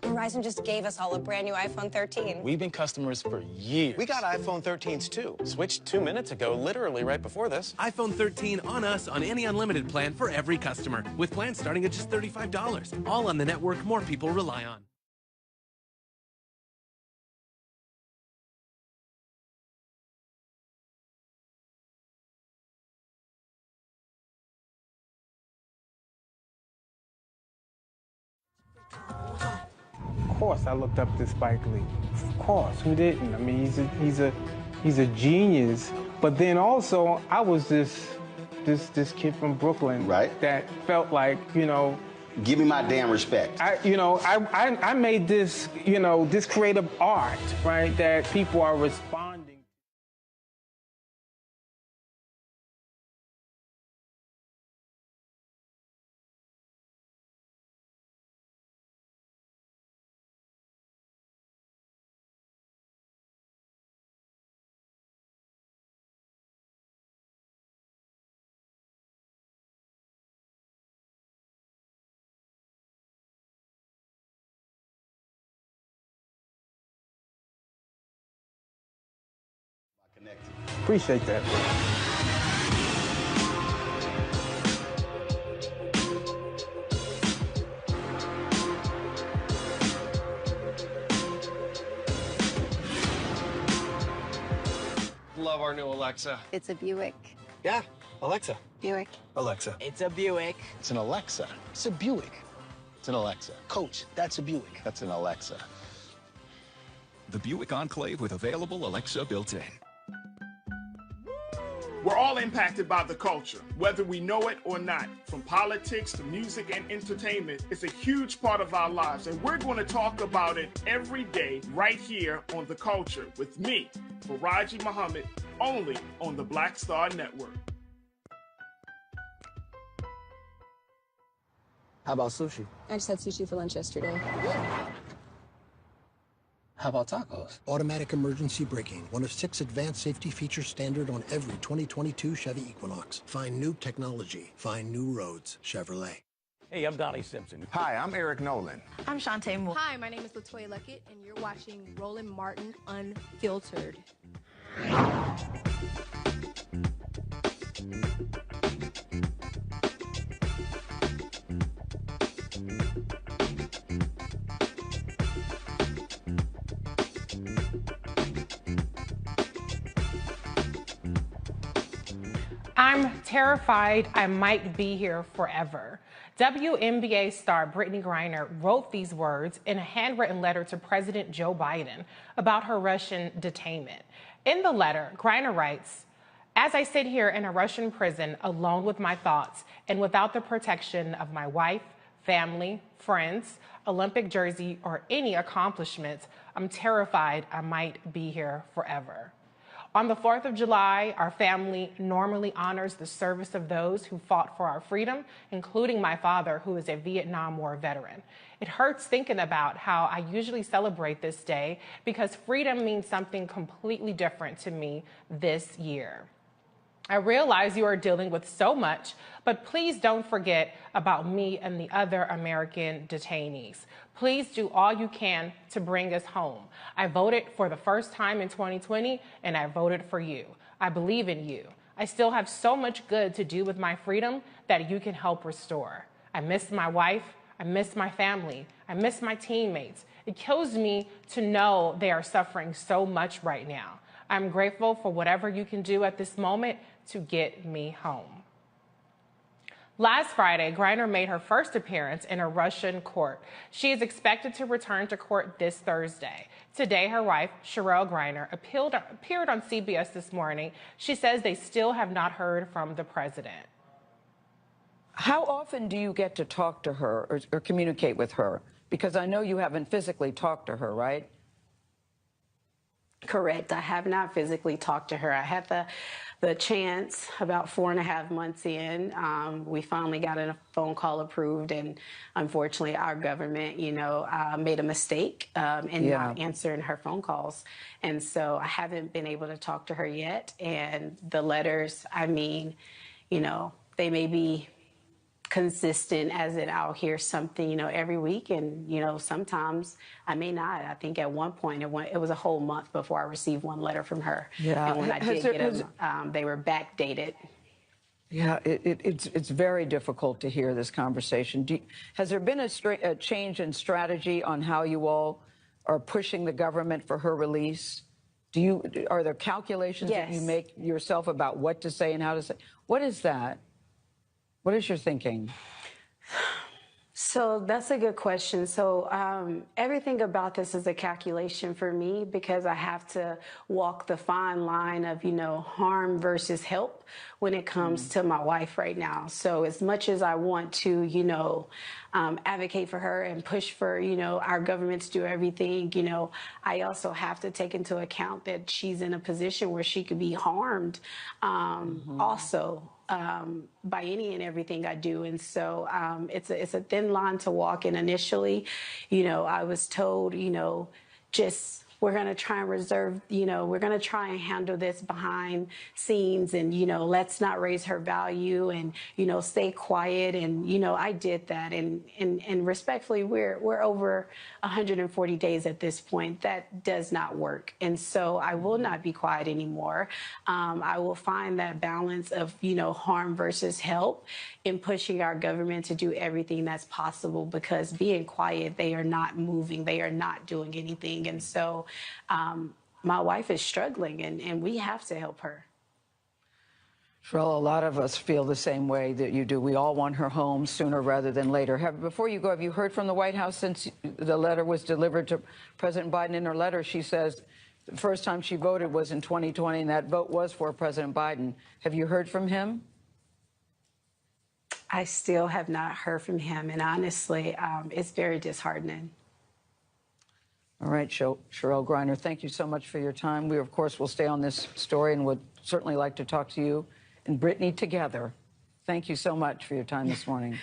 Speaker 19: Verizon just gave us all a brand new iPhone 13.
Speaker 20: We've been customers for years. We got iPhone 13s too. Switched 2 minutes ago, literally right before this.
Speaker 1: iPhone 13 on us on any unlimited plan for every customer, with plans starting at just $35. All on the network more people rely on.
Speaker 21: Of course, I looked up to Spike Lee. Of course, who didn't? I mean, he's a genius. But then also, I was this kid from Brooklyn, right? That felt like, you know,
Speaker 22: give me my damn respect.
Speaker 21: I made this, you know, this creative art, right? That people are responding. Appreciate that.
Speaker 23: Love our new Alexa.
Speaker 24: It's a Buick.
Speaker 23: Yeah, Alexa.
Speaker 24: Buick.
Speaker 23: Alexa.
Speaker 24: It's a Buick.
Speaker 23: It's an Alexa. It's a Buick. It's an Alexa. Coach, that's a Buick. That's an Alexa.
Speaker 25: The Buick Enclave with available Alexa built-in.
Speaker 3: We're all impacted by the culture, whether we know it or not. From politics to music and entertainment, it's a huge part of our lives, and we're going to talk about it every day right here on The Culture with me, Faraji Muhammad, only on the Black Star Network.
Speaker 23: How about sushi?
Speaker 24: I just had sushi for lunch yesterday.
Speaker 23: How about tacos?
Speaker 26: Automatic emergency braking, one of 6 advanced safety features standard on every 2022 Chevy Equinox. Find new technology. Find new roads. Chevrolet.
Speaker 27: Hey, I'm Donnie Simpson.
Speaker 28: Hi, I'm Eric Nolan.
Speaker 24: I'm Shantae Moore.
Speaker 29: Hi, my name is LaToya Luckett, and you're watching Roland Martin Unfiltered.
Speaker 11: I'm terrified I might be here forever. WNBA star Brittney Griner wrote these words in a handwritten letter to President Joe Biden about her Russian detainment. In the letter, Griner writes, "As I sit here in a Russian prison alone with my thoughts and without the protection of my wife, family, friends, Olympic jersey, or any accomplishments, I'm terrified I might be here forever." On the 4th of July, our family normally honors the service of those who fought for our freedom, including my father, who is a Vietnam War veteran. It hurts thinking about how I usually celebrate this day because freedom means something completely different to me this year. I realize you are dealing with so much, but please don't forget about me and the other American detainees. Please do all you can to bring us home. I voted for the first time in 2020, and I voted for you. I believe in you. I still have so much good to do with my freedom that you can help restore. I miss my wife. I miss my family. I miss my teammates. It kills me to know they are suffering so much right now. I'm grateful for whatever you can do at this moment to get me home. Last Friday, Griner made her first appearance in a Russian court. She is expected to return to court this Thursday. Today, her wife, Cheryl Griner, appeared on CBS this morning. She says they still have not heard from the president.
Speaker 2: How often do you get to talk to her or communicate with her? Because I know you haven't physically talked to her, right?
Speaker 4: Correct. I have not physically talked to her. I had the chance about 4.5 months in. We finally got a phone call approved, and unfortunately our government, made a mistake in not answering her phone calls. And so I haven't been able to talk to her yet. And the letters, I mean, they may be consistent, as in I'll hear something, every week, and sometimes I may not. I think at one point it was a whole month before I received one letter from her. Yeah, and when I did get them, they were backdated.
Speaker 2: Yeah, it's very difficult to hear this conversation. Has there been a change in strategy on how you all are pushing the government for her release? Are there calculations that you make yourself about what to say and how to say? What is that? What is your thinking?
Speaker 4: So that's a good question. So everything about this is a calculation for me because I have to walk the fine line of, harm versus help when it comes to my wife right now. So as much as I want to, advocate for her and push for, our government to do everything, I also have to take into account that she's in a position where she could be harmed also. By any and everything I do. And so it's a thin line to walk. And initially, I was told, just we're going to try and reserve, we're going to try and handle this behind scenes and, let's not raise her value and, stay quiet. And, I did that. And respectfully, we're over 140 days at this point. That does not work. And so I will not be quiet anymore. I will find that balance of, harm versus help in pushing our government to do everything that's possible, because being quiet, they are not moving. They are not doing anything. And so my wife is struggling, and we have to help her.
Speaker 2: Cheryl, a lot of us feel the same way that you do. We all want her home sooner rather than later. Before you go, have you heard from the White House since the letter was delivered to President Biden? In her letter, she says the first time she voted was in 2020, and that vote was for President Biden. Have you heard from him?
Speaker 4: I still have not heard from him, and honestly, it's very disheartening.
Speaker 2: All right, Cheryl Griner, thank you so much for your time. We, of course, will stay on this story and would certainly like to talk to you and Brittney together. Thank you so much for your time this morning.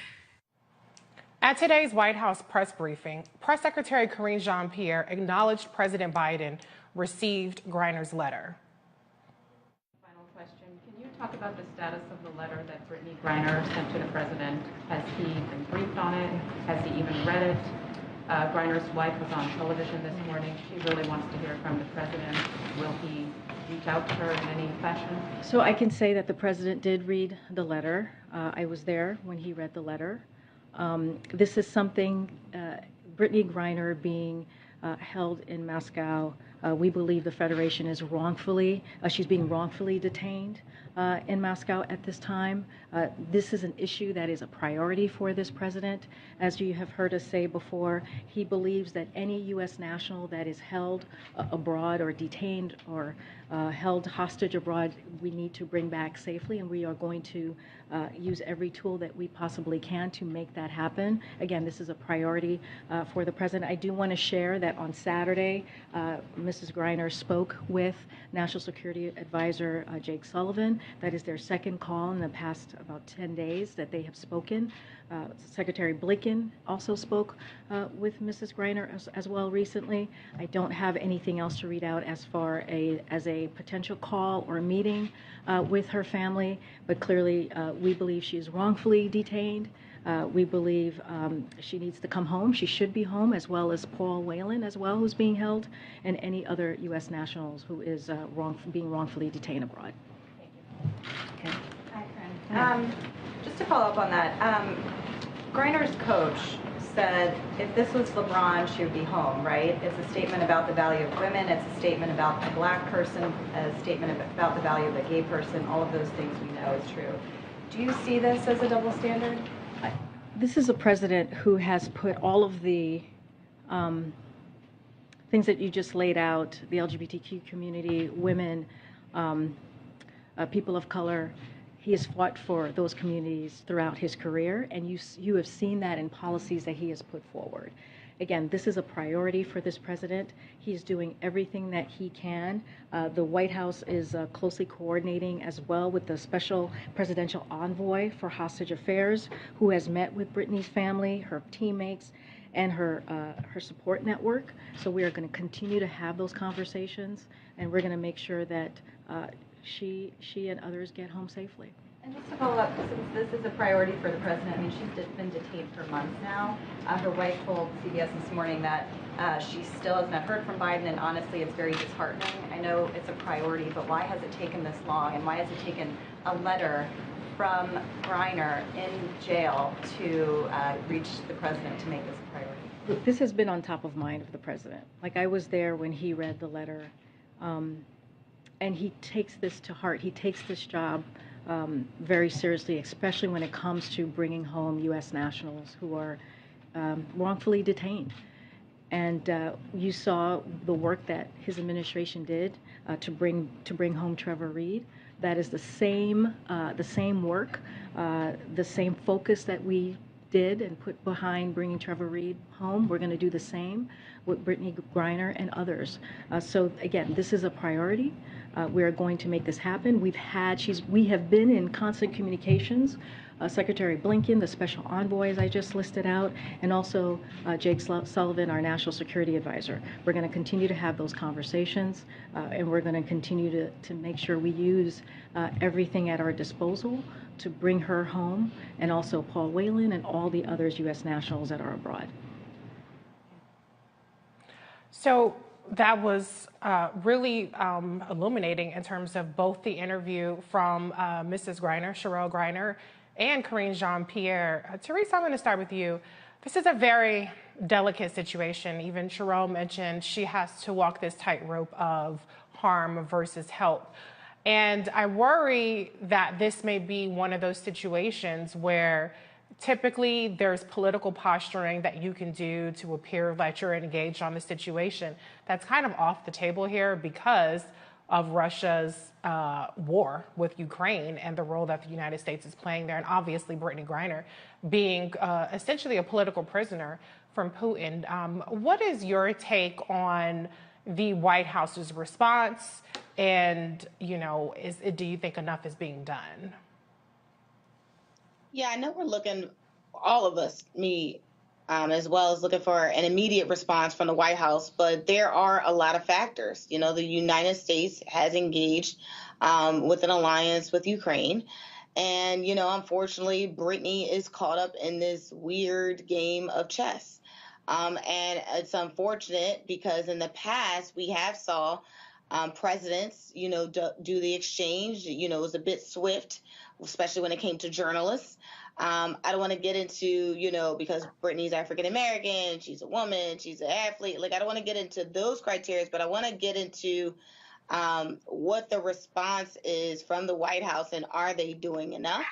Speaker 11: At today's White House press briefing, Press Secretary Karine Jean-Pierre acknowledged President Biden received Griner's letter.
Speaker 6: Final question. Can you talk about the status of the letter that Brittney Griner sent to the president? Has he been briefed on it? Has he even read it? Griner's wife was on television this morning. She really wants to hear from the president. Will he reach out to her in any fashion?
Speaker 8: So I can say that the president did read the letter. I was there when he read the letter. This is something, Brittney Griner being held in Moscow, we believe the Federation is she's being wrongfully detained. in Moscow at this time. This is an issue that is a priority for this president. As you have heard us say before, he believes that any U.S. national that is held abroad or detained or held hostage abroad, we need to bring back safely, and we are going to use every tool that we possibly can to make that happen. Again, this is a priority for the president. I do want to share that on Saturday, Mrs. Griner spoke with National Security Advisor Jake Sullivan. That is their second call in the past about 10 days that they have spoken. Secretary Blinken also spoke with Mrs. Griner as well recently. I don't have anything else to read out as far as a potential call or meeting with her family, but clearly we believe she is wrongfully detained. We believe she needs to come home. She should be home, as well as Paul Whelan as well, who's being held, and any other U.S. nationals who is being wrongfully detained abroad.
Speaker 7: Okay. Hi, Corinne. Just to follow up on that, Griner's coach said if this was LeBron, she would be home, right? It's a statement about the value of women. It's a statement about a black person, a statement about the value of a gay person. All of those things we know is true. Do you see this as a double standard?
Speaker 8: This is a president who has put all of the things that you just laid out, the LGBTQ community, women, people of color. He has fought for those communities throughout his career, and you have seen that in policies that he has put forward. Again, this is a priority for this president. He's doing everything that he can. The White House is closely coordinating as well with the special presidential envoy for hostage affairs, who has met with Brittney's family, her teammates, and her support network. So we are going to continue to have those conversations, and we're going to make sure that she and others get home safely.
Speaker 7: And just to follow up, since this is a priority for the president, I mean, she's been detained for months now. Her wife told CBS this morning that she still has not heard from Biden, and honestly, it's very disheartening. I know it's a priority, but why has it taken this long, and why has it taken a letter from Griner in jail to reach the president to make this a priority?
Speaker 8: This has been on top of mind of the president. Like, I was there when he read the letter, and he takes this to heart. He takes this job very seriously, especially when it comes to bringing home U.S. nationals who are wrongfully detained. And you saw the work that his administration did to bring home Trevor Reed. That is the same work, the same focus that we did and put behind bringing Trevor Reed home. We're going to do the same with Brittney Griner and others. So again, this is a priority. We are going to make this happen. We have been in constant communications. Secretary Blinken, the special envoy, as I just listed out, and also Jake Sullivan, our national security advisor. We're going to continue to have those conversations, and we're going to continue to make sure we use everything at our disposal to bring her home, and also Paul Whelan and all the others U.S. nationals that are abroad.
Speaker 11: So that was really illuminating in terms of both the interview from Mrs. Griner, Sherelle Griner, and Karine Jean-Pierre. Teresa, I'm going to start with you. This is a very delicate situation. Even Sherelle mentioned she has to walk this tightrope of harm versus help. And I worry that this may be one of those situations where typically there's political posturing that you can do to appear that you're engaged on the situation. That's kind of off the table here because of Russia's war with Ukraine and the role that the United States is playing there, and obviously Brittney Griner being essentially a political prisoner from Putin. What is your take on the White House's response, and do you think enough is being done?
Speaker 14: Yeah, I know we're looking, all of us, me as well as looking for an immediate response from the White House, but there are a lot of factors. The United States has engaged with an alliance with Ukraine. And, unfortunately, Brittney is caught up in this weird game of chess. And it's unfortunate because in the past we have saw presidents, do the exchange. It was a bit swift, especially when it came to journalists. I don't want to get into, because Brittney's African-American, she's a woman, she's an athlete. Like, I don't want to get into those criteria, but I want to get into what the response is from the White House, and are they doing enough?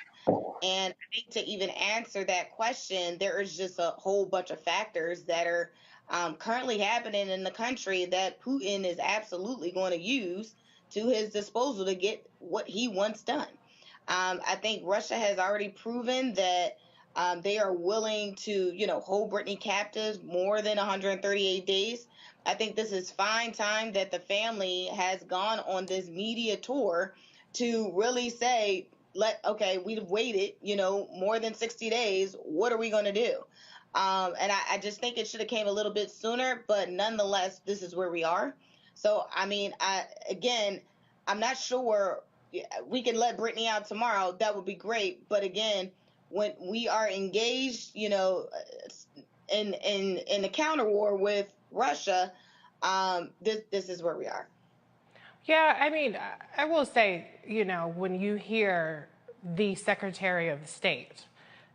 Speaker 14: And I think to even answer that question, there is just a whole bunch of factors that are currently happening in the country that Putin is absolutely going to use to his disposal to get what he wants done. I think Russia has already proven that they are willing to, hold Brittney captive more than 138 days. I think this is fine time that the family has gone on this media tour to really say, we've waited, more than 60 days. What are we going to do? And I just think it should have came a little bit sooner, but nonetheless, this is where we are. So, I mean, I'm not sure we can let Brittney out tomorrow. That would be great. But again, when we are engaged, in the counter war with Russia, this is where we are.
Speaker 11: Yeah, I mean, I will say, when you hear the Secretary of State,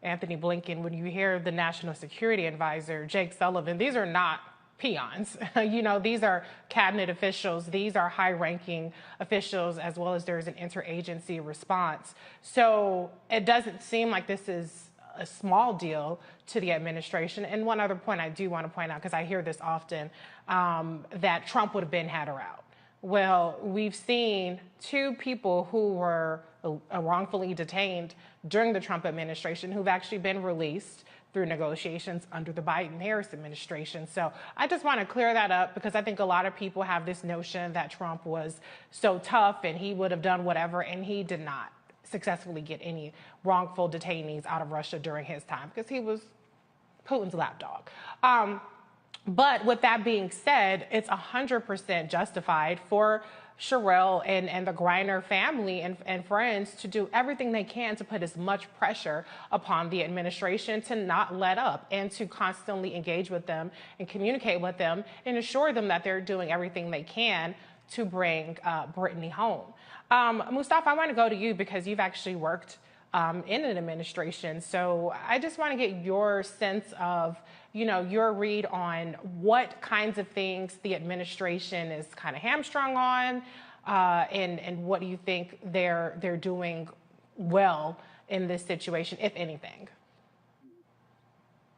Speaker 11: Anthony Blinken, when you hear the National Security Advisor, Jake Sullivan, these are not peons. These are cabinet officials. These are high-ranking officials, as well as there's an interagency response. So it doesn't seem like this is a small deal to the administration. And one other point I do want to point out, because I hear this often, that Trump would have had her out. Well, we've seen two people who were wrongfully detained during the Trump administration who've actually been released through negotiations under the Biden-Harris administration. So I just want to clear that up, because I think a lot of people have this notion that Trump was so tough and he would have done whatever, and he did not successfully get any wrongful detainees out of Russia during his time, because he was Putin's lapdog. But with that being said, it's 100% justified for Sherelle and the Griner family and friends to do everything they can to put as much pressure upon the administration to not let up, and to constantly engage with them and communicate with them and assure them that they're doing everything they can to bring Brittney home. Mustafa, I want to go to you, because you've actually worked in an administration. So I just want to get your sense of, your read on what kinds of things the administration is kind of hamstrung on, and what do you think they're doing well in this situation, if anything?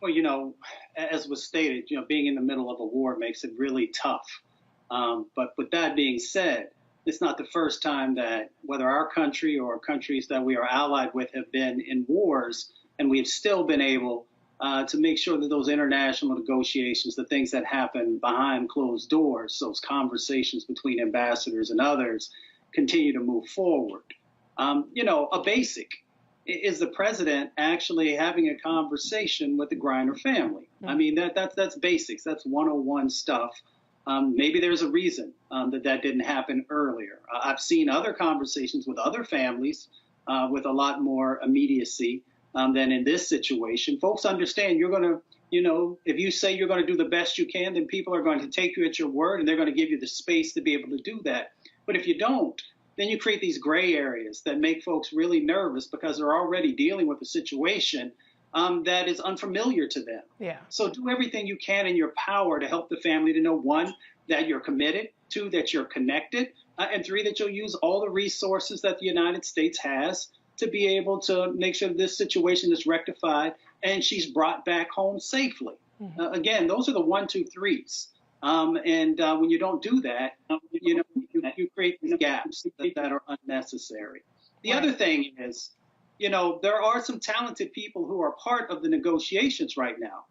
Speaker 9: Well, as was stated, being in the middle of a war makes it really tough. But with that being said, it's not the first time that whether our country or countries that we are allied with have been in wars, and we've still been able to make sure that those international negotiations, the things that happen behind closed doors, those conversations between ambassadors and others, continue to move forward. A basic is the president actually having a conversation with the Griner family. I mean, that's basics. That's 101 stuff. Maybe there's a reason that didn't happen earlier. I've seen other conversations with other families with a lot more immediacy than in this situation. Folks understand you're going to, if you say you're going to do the best you can, then people are going to take you at your word, and they're going to give you the space to be able to do that. But if you don't, then you create these gray areas that make folks really nervous, because they're already dealing with a situation that is unfamiliar to them.
Speaker 11: Yeah.
Speaker 9: So do everything you can in your power to help the family to know, one, that you're committed, two, that you're connected, and three, that you'll use all the resources that the United States has to be able to make sure this situation is rectified and she's brought back home safely. Mm-hmm. Again, those are the 1, 2, 3s. When you don't do that, you create these gaps that are unnecessary. The other thing is, there are some talented people who are part of the negotiations right now.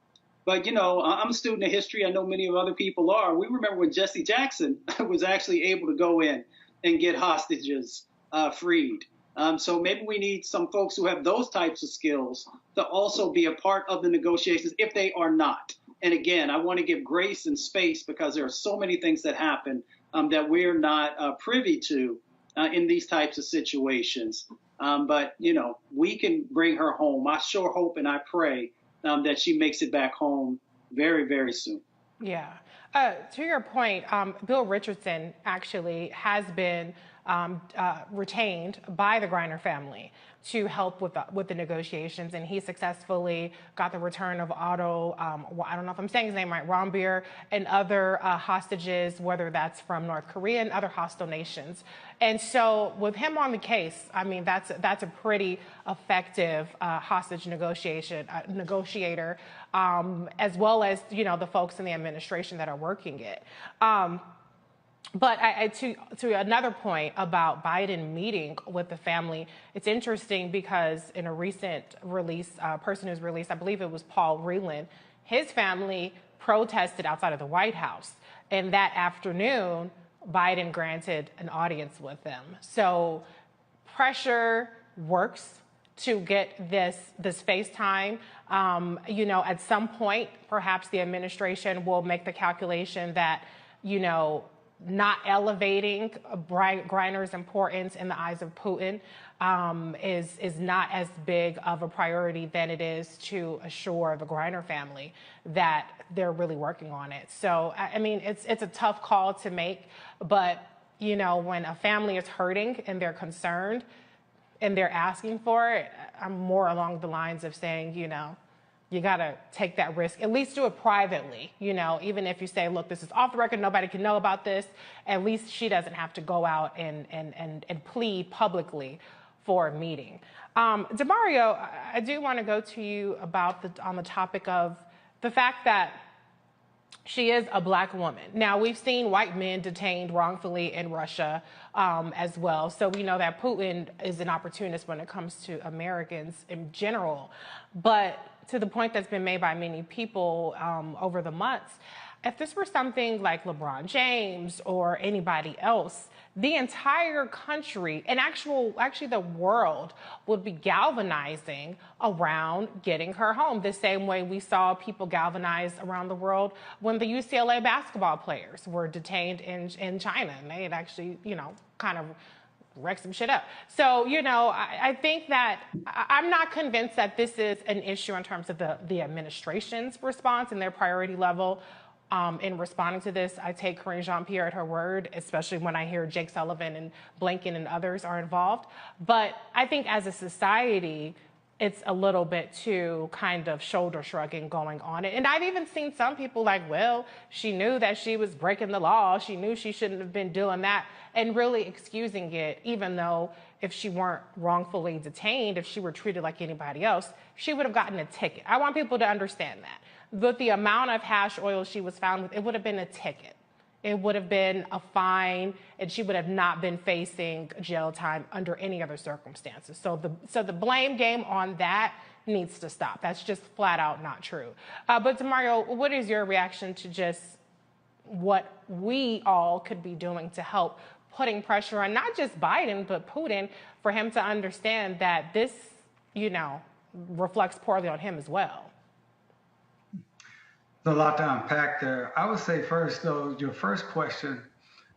Speaker 9: But, I'm a student of history. I know many of other people are. We remember when Jesse Jackson was actually able to go in and get hostages freed. So maybe we need some folks who have those types of skills to also be a part of the negotiations if they are not. And again, I want to give grace and space, because there are so many things that happen that we're not privy to in these types of situations. But, we can bring her home. I sure hope and I pray that she makes it back home very, very soon.
Speaker 11: Yeah. To your point, Bill Richardson actually has been retained by the Griner family to help with the negotiations, and he successfully got the return of Otto, I don't know if I'm saying his name right, Rombier, and other hostages, whether that's from North Korea and other hostile nations. And so with him on the case, I mean, that's a pretty effective hostage negotiator, as well as, you know, the folks in the administration that are working it. But to another point about Biden meeting with the family, it's interesting because in a recent release, person who's released, I believe it was Paul Reland, his family protested outside of the White House. And that afternoon, Biden granted an audience with them. So pressure works to get this face time. You know, at some point, perhaps the administration will make the calculation that, you know, not elevating Griner's importance in the eyes of Putin is not as big of a priority than it is to assure the Griner family that they're really working on it. So, I mean, it's a tough call to make, but, you know, when a family is hurting and they're concerned and they're asking for it, I'm more along the lines of saying, you know, you got to take that risk. At least do it privately, you know, even if you say, look, this is off the record, nobody can know about this, at least she doesn't have to go out and plead publicly for a meeting. DeMario, I do want to go to you about on the topic of the fact that she is a black woman. Now, we've seen white men detained wrongfully in Russia as well. So we know that Putin is an opportunist when it comes to Americans in general. But to the point that's been made by many people over the months, if this were something like LeBron James or anybody else, the entire country and actually the world would be galvanizing around getting her home, the same way we saw people galvanize around the world when the UCLA basketball players were detained in China, and they had actually, you know, kind of wreck some shit up. So, you know, I think that I'm not convinced that this is an issue in terms of the administration's response and their priority level in responding to this. I take Karine Jean-Pierre at her word, especially when I hear Jake Sullivan and Blinken and others are involved. But I think as a society, it's a little bit too kind of shoulder shrugging going on. And I've even seen some people like, well, she knew that she was breaking the law. She knew she shouldn't have been doing that, and really excusing it, even though if she weren't wrongfully detained, if she were treated like anybody else, she would have gotten a ticket. I want people to understand that. With the amount of hash oil she was found with, it would have been a ticket. It would have been a fine, and she would have not been facing jail time under any other circumstances. So the blame game on that needs to stop. That's just flat out not true. But DeMario, what is your reaction to just what we all could be doing to help putting pressure on not just Biden, but Putin, for him to understand that this, you know, reflects poorly on him as well?
Speaker 5: There's a lot to unpack there. I would say first, though, your first question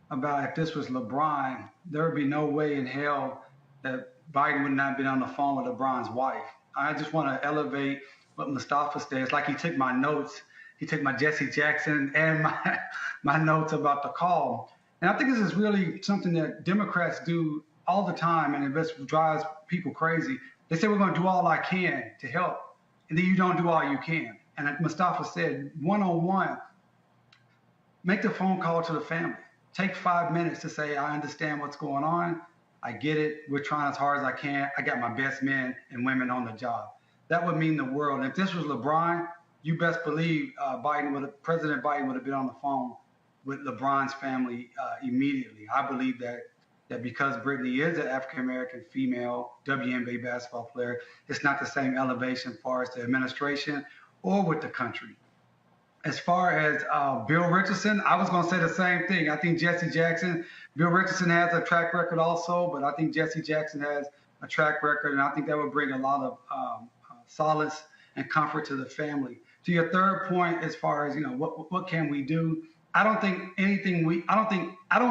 Speaker 5: about if this was LeBron, there would be no way in hell that Biden would not have been on the phone with LeBron's wife. I just want to elevate what Mustafa said. It's like he took my notes. He took my Jesse Jackson and my notes about the call. And I think this is really something that Democrats do all the time, and it just drives people crazy. They say, we're going to do all I can to help, and then you don't do all you can. And like Mustafa said, one-on-one, make the phone call to the family. Take 5 minutes to say, I understand what's going on. I get it. We're trying as hard as I can. I got my best men and women on the job. That would mean the world. And if this was LeBron, you best believe President Biden would have been on the phone with LeBron's family immediately. I believe that because Brittney is an African-American female WNBA basketball player, it's not the same elevation as far as the administration or with the country. As far as Bill Richardson, I was going to say the same thing. I think Jesse Jackson, Bill Richardson has a track record also, but I think Jesse Jackson has a track record, and I think that would bring a lot of solace and comfort to the family. To your third point, as far as, you know, what can we do? I don't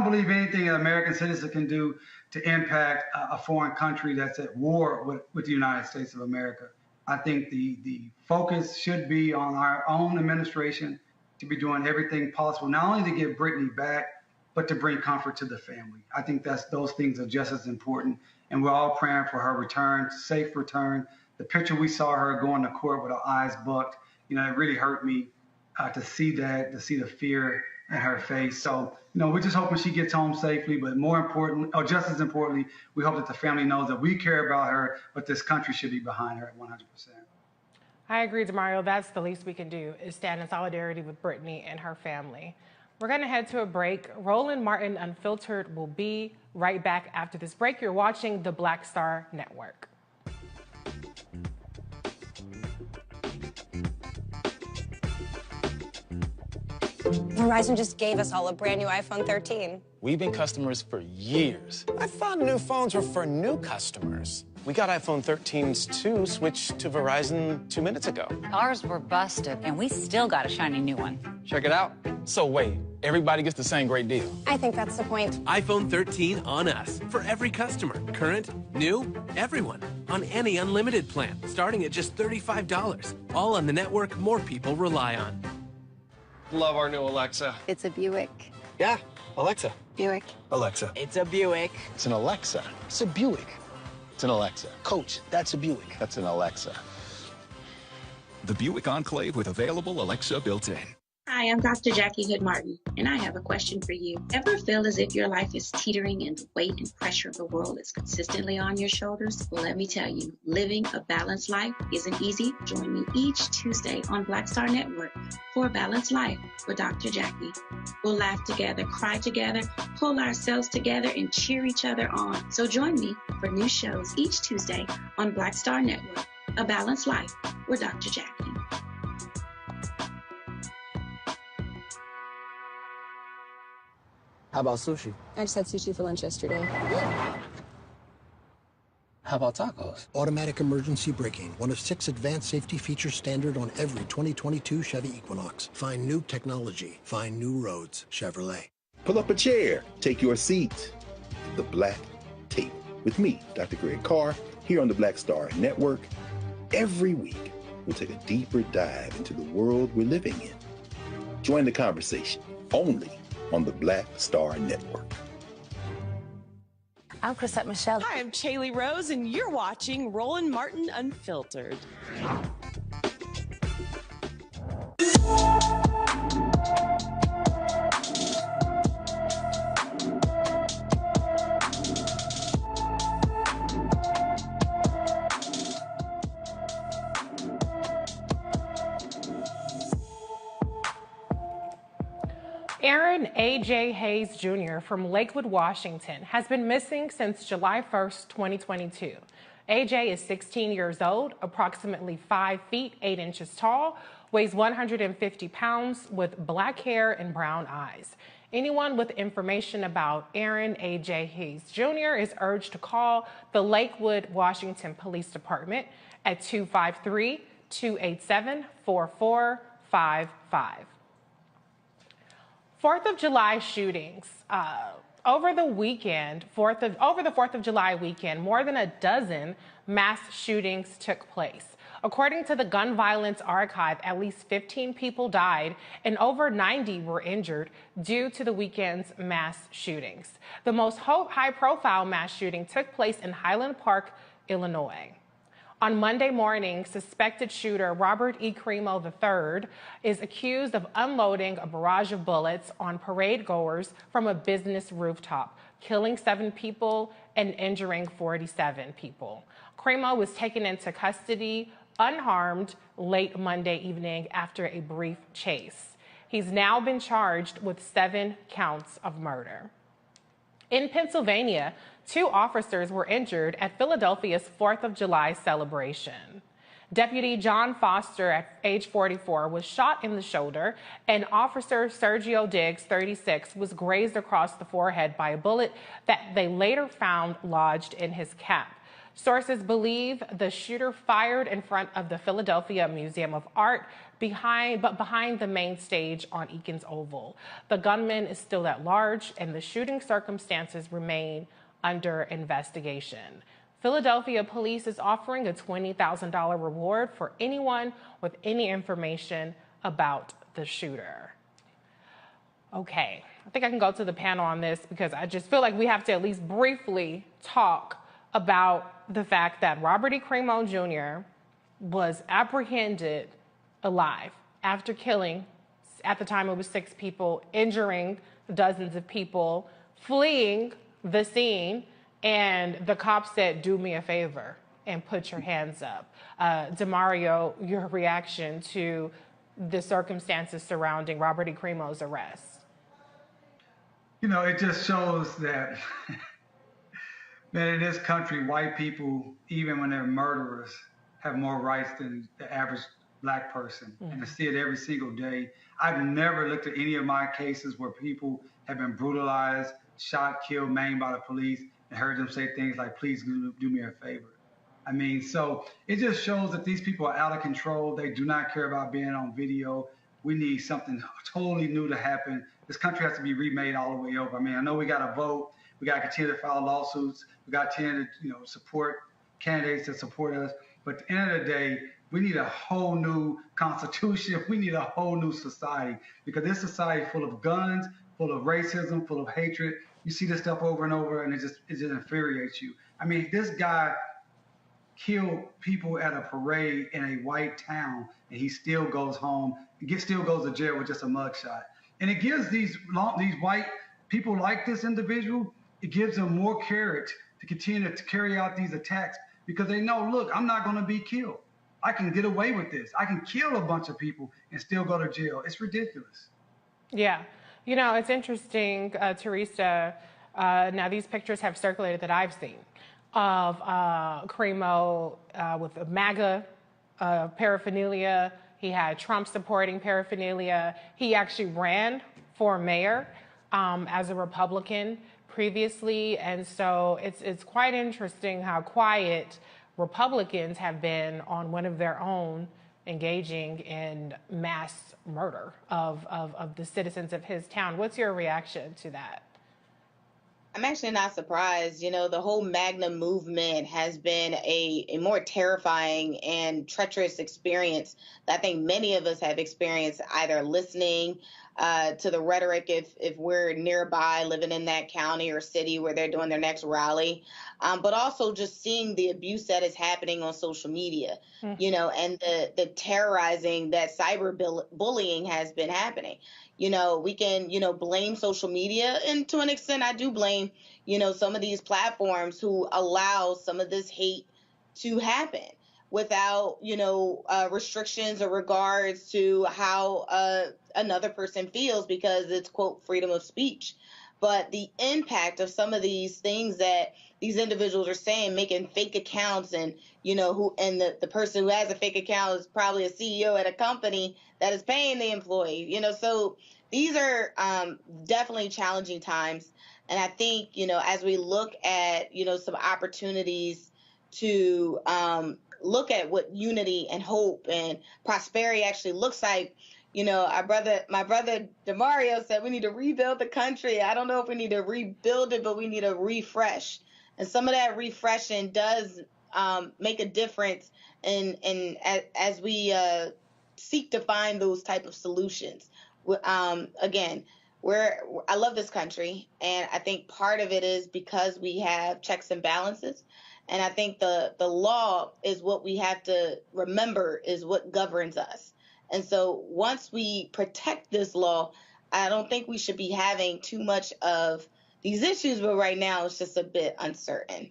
Speaker 5: believe anything an American citizen can do to impact a foreign country that's at war with the United States of America. I think the focus should be on our own administration to be doing everything possible, not only to get Brittney back, but to bring comfort to the family. I think those things are just as important. And we're all praying for her return, safe return. The picture we saw her going to court with her eyes bucked, it really hurt me to see that, to see the fear in her face. So, we're just hoping she gets home safely, but more important, or just as importantly, we hope that the family knows that we care about her, but this country should be behind her at 100%.
Speaker 11: I agree, Demario. That's the least we can do, is stand in solidarity with Brittney and her family. We're going to head to a break. Roland Martin Unfiltered will be right back after this break. You're watching the Black Star Network.
Speaker 24: Verizon just gave us all a brand new iPhone 13.
Speaker 20: We've been customers for years. I thought new phones were for new customers. We got iPhone 13s too, switched to Verizon 2 minutes ago.
Speaker 10: Ours were busted, and we still got a shiny new one.
Speaker 20: Check it out. So wait, everybody gets the same great deal?
Speaker 24: I think that's the point.
Speaker 1: iPhone 13 on us for every customer. Current, new, everyone. On any unlimited plan, starting at just $35. All on the network more people rely on.
Speaker 20: Love our new Alexa.
Speaker 24: It's a Buick.
Speaker 20: Yeah, Alexa.
Speaker 24: Buick.
Speaker 20: Alexa.
Speaker 24: It's a Buick.
Speaker 23: It's an Alexa. It's a Buick. It's an Alexa. Coach, that's a Buick. That's an Alexa.
Speaker 25: The Buick Enclave with available Alexa built-in.
Speaker 12: Hi, I'm Dr. Jackie Hood Martin, and I have a question for you. Ever feel as if your life is teetering and the weight and pressure of the world is consistently on your shoulders? Well, let me tell you, living a balanced life isn't easy. Join me each Tuesday on Black Star Network for A Balanced Life with Dr. Jackie. We'll laugh together, cry together, pull ourselves together, and cheer each other on. So join me for new shows each Tuesday on Black Star Network, A Balanced Life with Dr. Jackie.
Speaker 29: How about sushi?
Speaker 24: I just had sushi for lunch yesterday.
Speaker 29: How about tacos?
Speaker 26: Automatic emergency braking, one of 6 advanced safety features standard on every 2022 Chevy Equinox. Find new technology. Find new roads. Chevrolet.
Speaker 13: Pull up a chair. Take your seat. The Black Tape. With me, Dr. Greg Carr, here on the Black Star Network. Every week, we'll take a deeper dive into the world we're living in. Join the conversation only on the Black Star Network.
Speaker 24: I'm Chrisette Michelle.
Speaker 15: Hi, I'm Chaley Rose, and you're watching Roland Martin Unfiltered.
Speaker 11: Aaron A.J. Hayes Jr. from Lakewood, Washington, has been missing since July 1st, 2022. A.J. is 16 years old, approximately 5 feet 8 inches tall, weighs 150 pounds, with black hair and brown eyes. Anyone with information about Aaron A.J. Hayes Jr. is urged to call the Lakewood, Washington Police Department at 253-287-4455. 4th of July shootings. Over the 4th of July weekend, more than a dozen mass shootings took place. According to the Gun Violence Archive, at least 15 people died and over 90 were injured due to the weekend's mass shootings. The most high-profile mass shooting took place in Highland Park, Illinois. On Monday morning, suspected shooter Robert E. Cremo III is accused of unloading a barrage of bullets on parade goers from a business rooftop, killing 7 people and injuring 47 people. Cremo was taken into custody unharmed late Monday evening after a brief chase. He's now been charged with 7 counts of murder. In Pennsylvania, 2 officers were injured at Philadelphia's 4th of July celebration. Deputy John Foster, at age 44, was shot in the shoulder, and Officer Sergio Diggs, 36, was grazed across the forehead by a bullet that they later found lodged in his cap. Sources believe the shooter fired in front of the Philadelphia Museum of Art, behind the main stage on Eakins Oval. The gunman is still at large, and the shooting circumstances remain under investigation. Philadelphia police is offering a $20,000 reward for anyone with any information about the shooter. Okay. I think I can go to the panel on this because I just feel like we have to at least briefly talk about the fact that Robert E. Cremo Jr. was apprehended alive after killing, at the time it was 6 people, injuring dozens of people, fleeing the scene, and the cops said, do me a favor and put your hands up. Demario, your reaction to the circumstances surrounding Robert E. Cremo's arrest?
Speaker 5: You know, it just shows that, man, in this country, white people, even when they're murderers, have more rights than the average black person. And I see it every single day. I've never looked at any of my cases where people have been brutalized, shot, killed, maimed by the police, and heard them say things like, please do me a favor. I mean, so it just shows that these people are out of control. They do not care about being on video. We need something totally new to happen. This country has to be remade all the way over. I mean, I know we got to vote. We got to continue to file lawsuits. We got to continue to, support candidates that support us. But at the end of the day, we need a whole new constitution. We need a whole new society, because this society is full of guns, full of racism, full of hatred. You see this stuff over and over, and it just infuriates you. I mean, this guy killed people at a parade in a white town, and he still goes home, still goes to jail with just a mugshot. And it gives these white people like this individual, it gives them more courage to continue to carry out these attacks, because they know, look, I'm not going to be killed. I can get away with this. I can kill a bunch of people and still go to jail. It's ridiculous.
Speaker 11: Yeah. You know, it's interesting, Teresa. Now, these pictures have circulated that I've seen of Cremo with MAGA paraphernalia. He had Trump supporting paraphernalia. He actually ran for mayor as a Republican previously. And so it's quite interesting how quiet Republicans have been on one of their own engaging in mass murder of the citizens of his town. What's your reaction to that?
Speaker 14: I'm actually not surprised. You know, the whole MAGA movement has been a more terrifying and treacherous experience that I think many of us have experienced, either listening to the rhetoric if we're nearby, living in that county or city where they're doing their next rally, but also just seeing the abuse that is happening on social media, you know, and the terrorizing that cyber bullying has been happening. You know, we can, blame social media. And to an extent, I do blame, some of these platforms who allow some of this hate to happen without, restrictions or regards to how another person feels, because it's, quote, freedom of speech. But the impact of some of these things that these individuals are saying, making fake accounts, and, the person who has a fake account is probably a CEO at a company that is paying the employee, so these are definitely challenging times. And I think, as we look at, some opportunities to look at what unity and hope and prosperity actually looks like, my brother Demario said we need to rebuild the country. I don't know if we need to rebuild it, but we need a refresh. And some of that refreshing does make a difference in as we seek to find those type of solutions. Again, I love this country, and I think part of it is because we have checks and balances. And I think the law is what we have to remember is what governs us. And so once we protect this law, I don't think we should be having too much of these issues, but right now it's just a bit uncertain.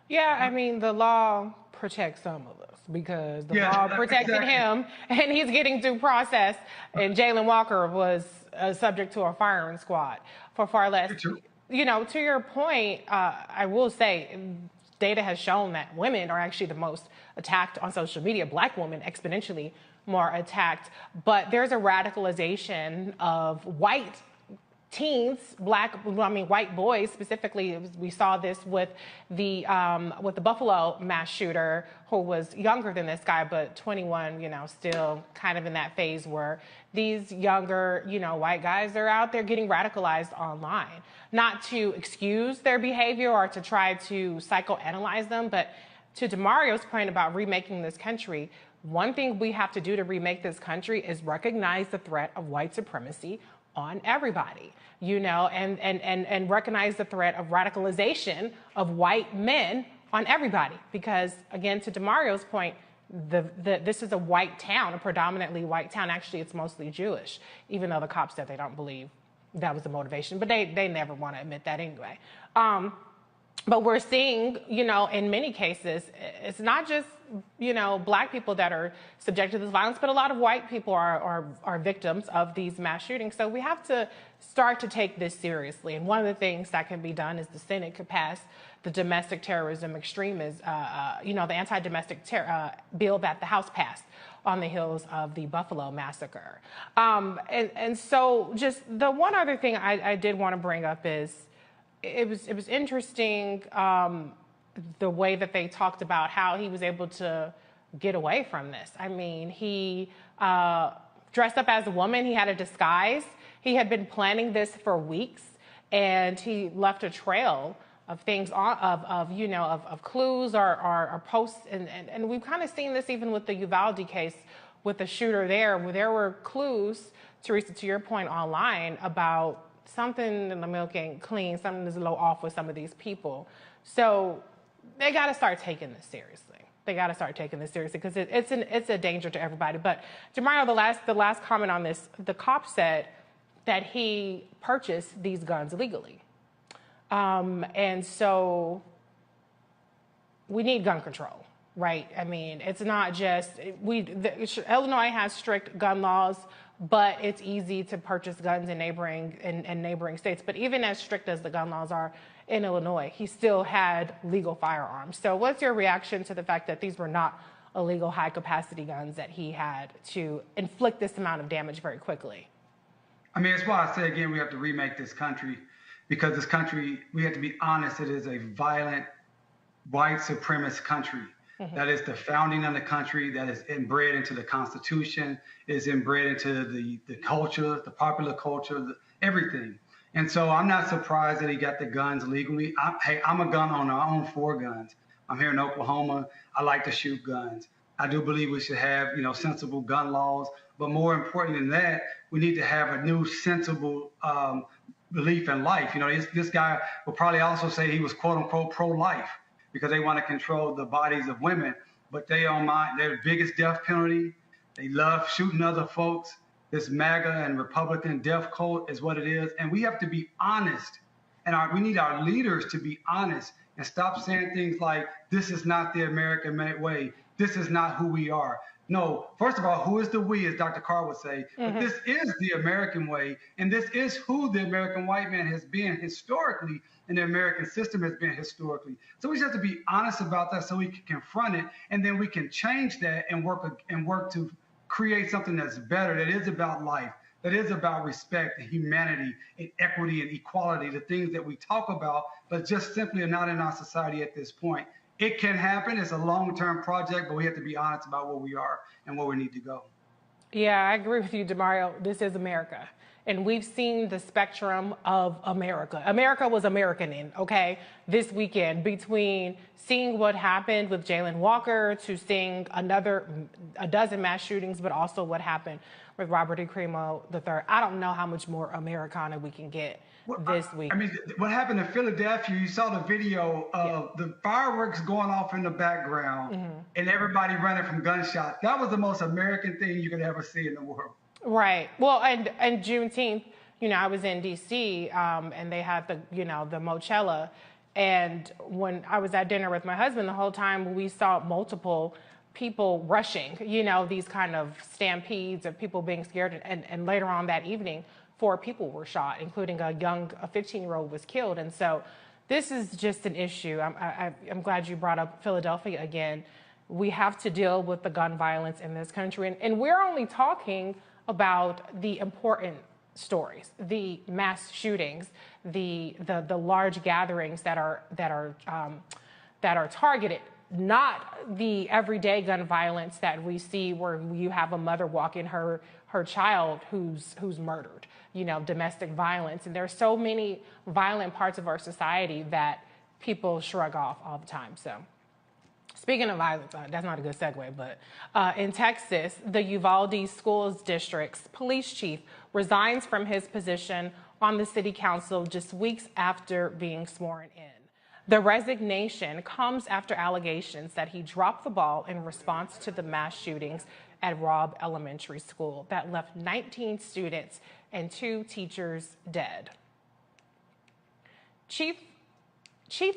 Speaker 11: Yeah, I mean, the law protects some of us because the law protected him, and he's getting due process. And Jayland Walker was subject to a firing squad for far less. To your point, I will say data has shown that women are actually the most attacked on social media. Black women exponentially more attacked. But there's a radicalization of white teens, white boys specifically. We saw this with the Buffalo mass shooter, who was younger than this guy, but 21, still kind of in that phase where these younger, white guys are out there getting radicalized online. Not to excuse their behavior or to try to psychoanalyze them, but to Demario's point about remaking this country, one thing we have to do to remake this country is recognize the threat of white supremacy on everybody, you know, and recognize the threat of radicalization of white men on everybody. Because again, to Damario's point, this is a white town, a predominantly white town. Actually, it's mostly Jewish, even though the cops said they don't believe that was the motivation, but they never want to admit that anyway. But we're seeing, you know, in many cases, it's not just, you know, black people that are subjected to this violence, but a lot of white people are victims of these mass shootings. So we have to start to take this seriously. And one of the things that can be done is the Senate could pass the domestic terrorism extremism, you know, the anti-domestic bill that the House passed on the heels of the Buffalo massacre. And so just the one other thing I did want to bring up is, it was interesting the way that they talked about how he was able to get away from this. I mean, he dressed up as a woman. He had a disguise. He had been planning this for weeks, and he left a trail of things of clues or posts, and we've kind of seen this even with the Uvalde case with the shooter there, where there were clues, Teresa, to your point, online about something in the milk ain't clean, something is a little off with some of these people. So they got to start taking this seriously. They got to start taking this seriously because it's a danger to everybody. But Jamario, the last comment on this, the cop said that he purchased these guns illegally. And so we need gun control, right? I mean, it's not just, Illinois has strict gun laws, but it's easy to purchase guns in neighboring states. But even as strict as the gun laws are in Illinois, he still had legal firearms. So what's your reaction to the fact that these were not illegal high-capacity guns that he had to inflict this amount of damage very quickly?
Speaker 5: I mean, it's why I say, again, we have to remake this country, because this country, we have to be honest, it is a violent, white supremacist country. Mm-hmm. That is the founding of the country, that is inbred into the Constitution, is inbred into the culture, the popular culture, everything. And so I'm not surprised that he got the guns legally. I'm a gun owner. I own 4 guns. I'm here in Oklahoma. I like to shoot guns. I do believe we should have, sensible gun laws. But more important than that, we need to have a new sensible belief in life. This guy will probably also say he was quote unquote pro-life, because they want to control the bodies of women, but they don't mind their biggest death penalty. They love shooting other folks. This MAGA and Republican death cult is what it is. And we have to be honest. And we need our leaders to be honest and stop saying things like, this is not the American way. This is not who we are. No, first of all, who is the we, as Dr. Carr would say, but this is the American way. And this is who the American white man has been historically, and the American system has been historically. So we just have to be honest about that so we can confront it, and then we can change that and work to create something that's better, that is about life, that is about respect and humanity and equity and equality, the things that we talk about, but just simply are not in our society at this point. It can happen. It's a long-term project, but we have to be honest about where we are and where we need to go.
Speaker 11: Yeah, I agree with you, Demario. This is America. And we've seen the spectrum of America. America was Americaning, okay, this weekend, between seeing what happened with Jayland Walker to seeing a dozen mass shootings, but also what happened with Robert E. Crimo III. I don't know how much more Americana we can get this week.
Speaker 5: I mean, what happened in Philadelphia, you saw the video of the fireworks going off in the background and everybody running from gunshots. That was the most American thing you could ever see in the world.
Speaker 11: Right. Well, and Juneteenth, I was in D.C. And they had the Mochella. And when I was at dinner with my husband, the whole time we saw multiple people rushing, these kind of stampedes of people being scared. And later on that evening, 4 people were shot, including a 15-year-old was killed. And so this is just an issue. I'm glad you brought up Philadelphia again. We have to deal with the gun violence in this country. And we're only talking about the important stories, the mass shootings, the large gatherings that are targeted, not the everyday gun violence that we see where you have a mother walking her child who's murdered, domestic violence. And there's so many violent parts of our society that people shrug off all the time. So Speaking of violence, that's not a good segue, but in Texas, the Uvalde Schools District's police chief resigns from his position on the city council just weeks after being sworn in. The resignation comes after allegations that he dropped the ball in response to the mass shootings at Robb Elementary School that left 19 students and 2 teachers dead. Chief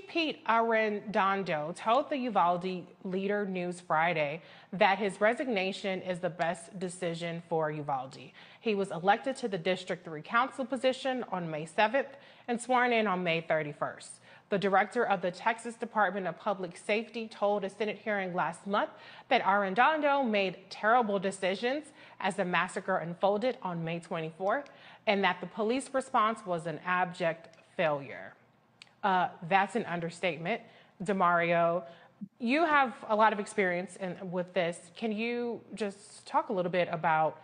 Speaker 11: Pete Arredondo told the Uvalde Leader News Friday that his resignation is the best decision for Uvalde. He was elected to the District 3 Council position on May 7th and sworn in on May 31st. The director of the Texas Department of Public Safety told a Senate hearing last month that Arredondo made terrible decisions as the massacre unfolded on May 24th and that the police response was an abject failure. That's an understatement. DeMario, you have a lot of experience with this. Can you just talk a little bit about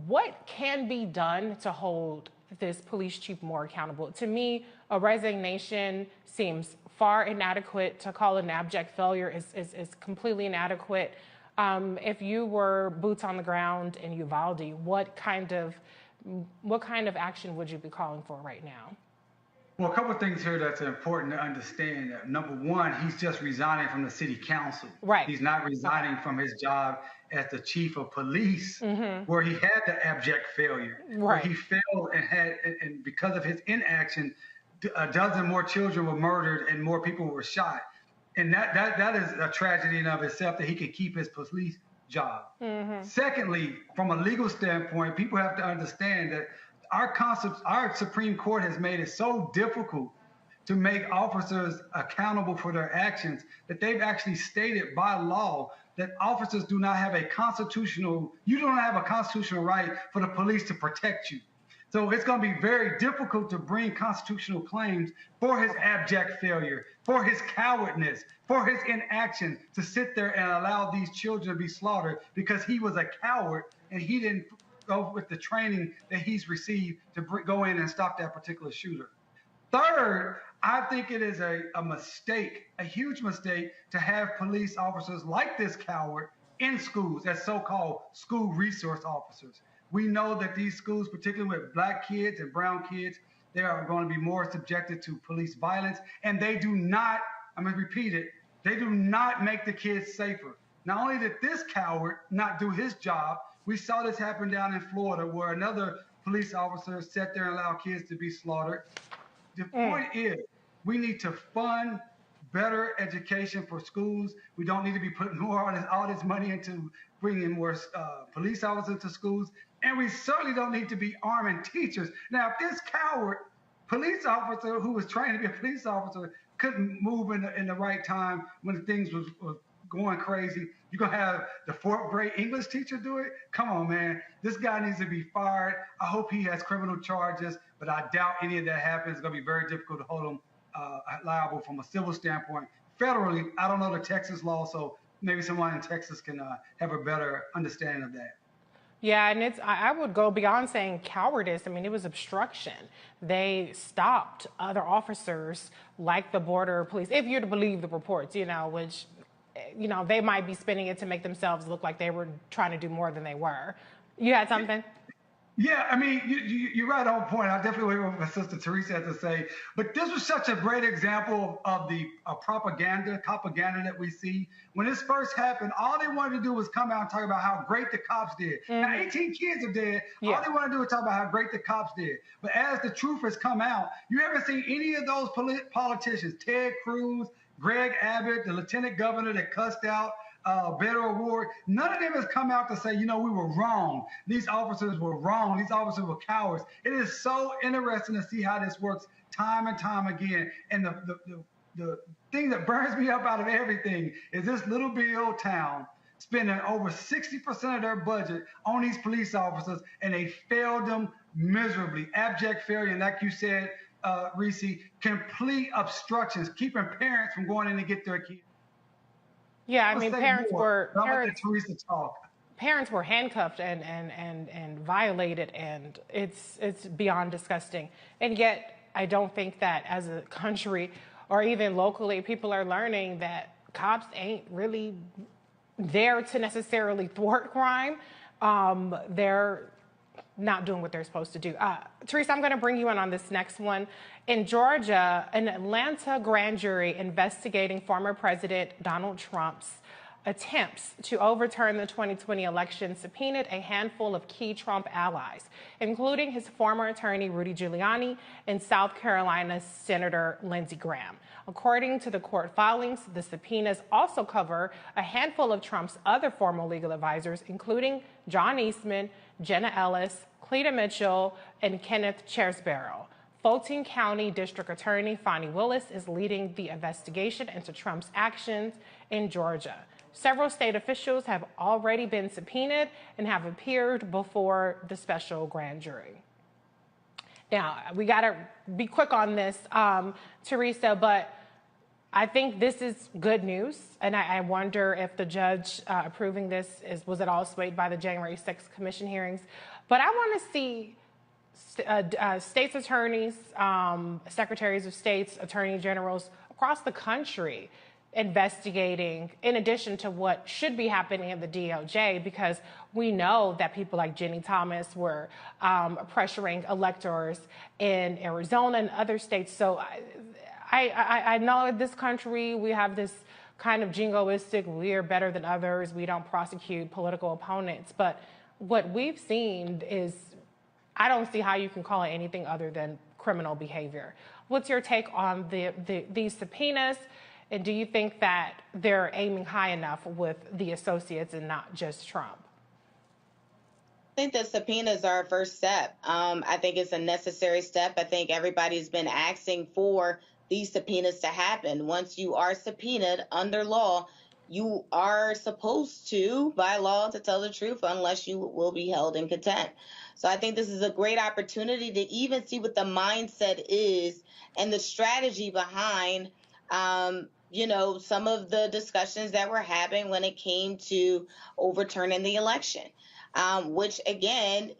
Speaker 11: what can be done to hold this police chief more accountable? To me, a resignation seems far inadequate. To call it an abject failure is completely inadequate. If you were boots on the ground in Uvalde, what kind of action would you be calling for right now?
Speaker 5: Well, a couple of things here that's important to understand. Number one, he's just resigning from the city council.
Speaker 11: Right.
Speaker 5: He's not resigning from his job as the chief of police, where he had the abject failure, where he failed and because of his inaction, a dozen more children were murdered and more people were shot. And that is a tragedy in of itself that he could keep his police job. Secondly, from a legal standpoint, people have to understand that our Supreme Court has made it so difficult to make officers accountable for their actions that they've actually stated by law that officers do not have you don't have a constitutional right for the police to protect you. So it's going to be very difficult to bring constitutional claims for his abject failure, for his cowardness, for his inaction to sit there and allow these children to be slaughtered because he was a coward and he didn't go with the training that he's received to go in and stop that particular shooter. Third, I think it is a mistake, a huge mistake, to have police officers like this coward in schools as so-called school resource officers. We know that these schools, particularly with black kids and brown kids, they are going to be more subjected to police violence, and they do not, I'm going to repeat it, they do not make the kids safer. Not only did this coward not do his job, we saw this happen down in Florida where another police officer sat there and allowed kids to be slaughtered. The point is, we need to fund better education for schools. We don't need to be putting all this money into bringing more police officers to schools. And we certainly don't need to be arming teachers. Now, if this coward police officer who was trained to be a police officer couldn't move in the right time when things was going crazy, you're going to have the 4th grade English teacher do it? Come on, man. This guy needs to be fired. I hope he has criminal charges, but I doubt any of that happens. It's going to be very difficult to hold him liable from a civil standpoint. Federally, I don't know the Texas law, so maybe someone in Texas can have a better understanding of that.
Speaker 11: Yeah, and I would go beyond saying cowardice. I mean, it was obstruction. They stopped other officers like the border police, if you're to believe the reports, which, they might be spinning it to make themselves look like they were trying to do more than they were. You had something?
Speaker 5: Yeah, I mean, you're right on point. I definitely agree with what my sister Teresa had to say. But this was such a great example of the propaganda that we see. When this first happened, all they wanted to do was come out and talk about how great the cops did. Now, 18 kids are dead. Yeah. All they want to do is talk about how great the cops did. But as the truth has come out, you haven't seen any of those politicians, Ted Cruz, Greg Abbott, the lieutenant governor that cussed out Beto O'Rourke, none of them has come out to say, we were wrong. These officers were wrong. These officers were cowards. It is so interesting to see how this works time and time again. And the thing that burns me up out of everything is this little bitty old town spending over 60% of their budget on these police officers, and they failed them miserably. Abject failure, and like you said, Reese, complete obstructions, keeping parents from going in to get their kids.
Speaker 11: Yeah, I mean, parents were handcuffed and violated, and it's beyond disgusting. And yet, I don't think that as a country or even locally, people are learning that cops ain't really there to necessarily thwart crime. They're not doing what they're supposed to do. Teresa, I'm going to bring you in on this next one. In Georgia, an Atlanta grand jury investigating former President Donald Trump's attempts to overturn the 2020 election subpoenaed a handful of key Trump allies, including his former attorney Rudy Giuliani and South Carolina's Senator Lindsey Graham. According to the court filings, the subpoenas also cover a handful of Trump's other former legal advisors, including John Eastman, Jenna Ellis, Cleta Mitchell, and Kenneth Chesebro. Fulton County District Attorney Fani Willis is leading the investigation into Trump's actions in Georgia. Several state officials have already been subpoenaed and have appeared before the special grand jury. Now, we got to be quick on this, Teresa, but I think this is good news, and I wonder if the judge approving this was at all swayed by the January 6th commission hearings. But I want to see states' attorneys, secretaries of states, attorney generals across the country investigating, in addition to what should be happening in the DOJ, because we know that people like Jenny Thomas were pressuring electors in Arizona and other states. So I know in this country we have this kind of jingoistic, we are better than others, we don't prosecute political opponents. But what we've seen is, I don't see how you can call it anything other than criminal behavior. What's your take on these subpoenas? And do you think that they're aiming high enough with the associates and not just Trump?
Speaker 14: I think the subpoenas are a first step. I think it's a necessary step. I think everybody's been asking for these subpoenas to happen. Once you are subpoenaed under law, you are supposed to, by law, to tell the truth unless you will be held in contempt. So I think this is a great opportunity to even see what the mindset is and the strategy behind some of the discussions that we're having when it came to overturning the election, which, again,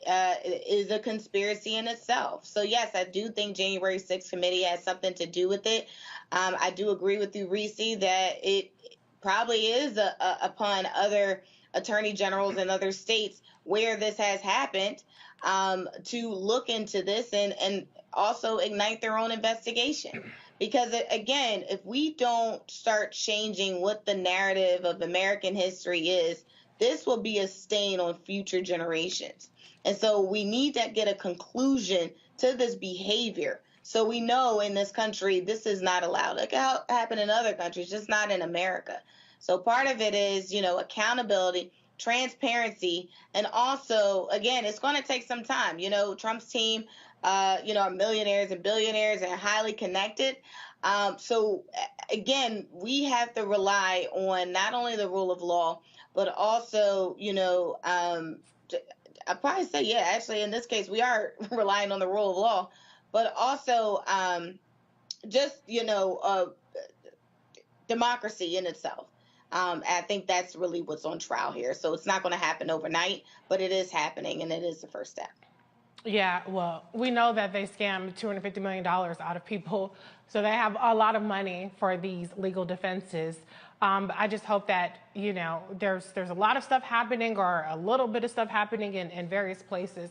Speaker 14: is a conspiracy in itself. So, yes, I do think January 6th committee has something to do with it. I do agree with you, Reese, that it probably is upon other attorney generals in other states where this has happened to look into this and also ignite their own investigation. Because, again, if we don't start changing what the narrative of American history is, this will be a stain on future generations. And so we need to get a conclusion to this behavior. So we know in this country, this is not allowed. Look how it happened in other countries, just not in America. So part of it is, accountability, transparency, and also, again, it's going to take some time. Trump's team, are millionaires and billionaires and highly connected. So, again, we have to rely on not only the rule of law, but also, I'd probably say, actually, in this case, we are relying on the rule of law, but also democracy in itself. I think that's really what's on trial here. So it's not going to happen overnight, but it is happening, and it is the first step.
Speaker 11: Yeah, well, we know that they scammed $250 million out of people, so they have a lot of money for these legal defenses. I just hope that, there's a lot of stuff happening or a little bit of stuff happening in various places,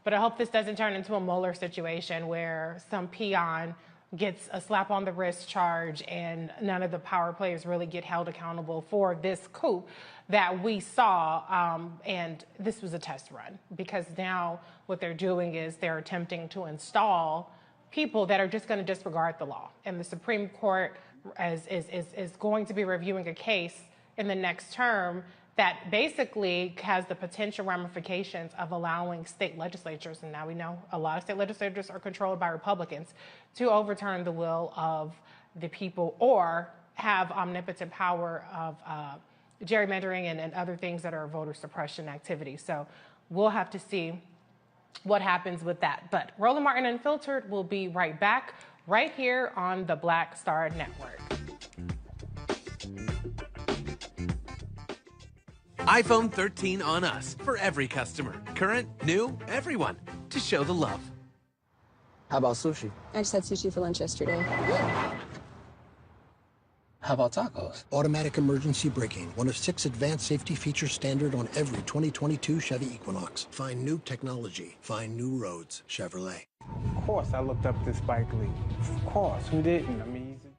Speaker 11: but I hope this doesn't turn into a Mueller situation where some peon gets a slap on the wrist charge and none of the power players really get held accountable for this coup that we saw. And this was a test run, because now what they're doing is they're attempting to install people that are just going to disregard the law. And the Supreme Court is going to be reviewing a case in the next term that basically has the potential ramifications of allowing state legislatures, and now we know a lot of state legislatures are controlled by Republicans, to overturn the will of the people or have omnipotent power of gerrymandering and other things that are voter suppression activities. So we'll have to see what happens with that. But Roland Martin Unfiltered will be right back, right here on the Black Star Network.
Speaker 1: iPhone 13 on us for every customer. Current, new, everyone. To show the love.
Speaker 3: How about sushi?
Speaker 24: I just had sushi for lunch yesterday.
Speaker 26: How about tacos? Automatic emergency braking, one of 6 advanced safety features standard on every 2022 Chevy Equinox. Find new technology. Find new roads. Chevrolet.
Speaker 3: Of course, I looked up to Spike Lee. Of course, who didn't? I mean, he's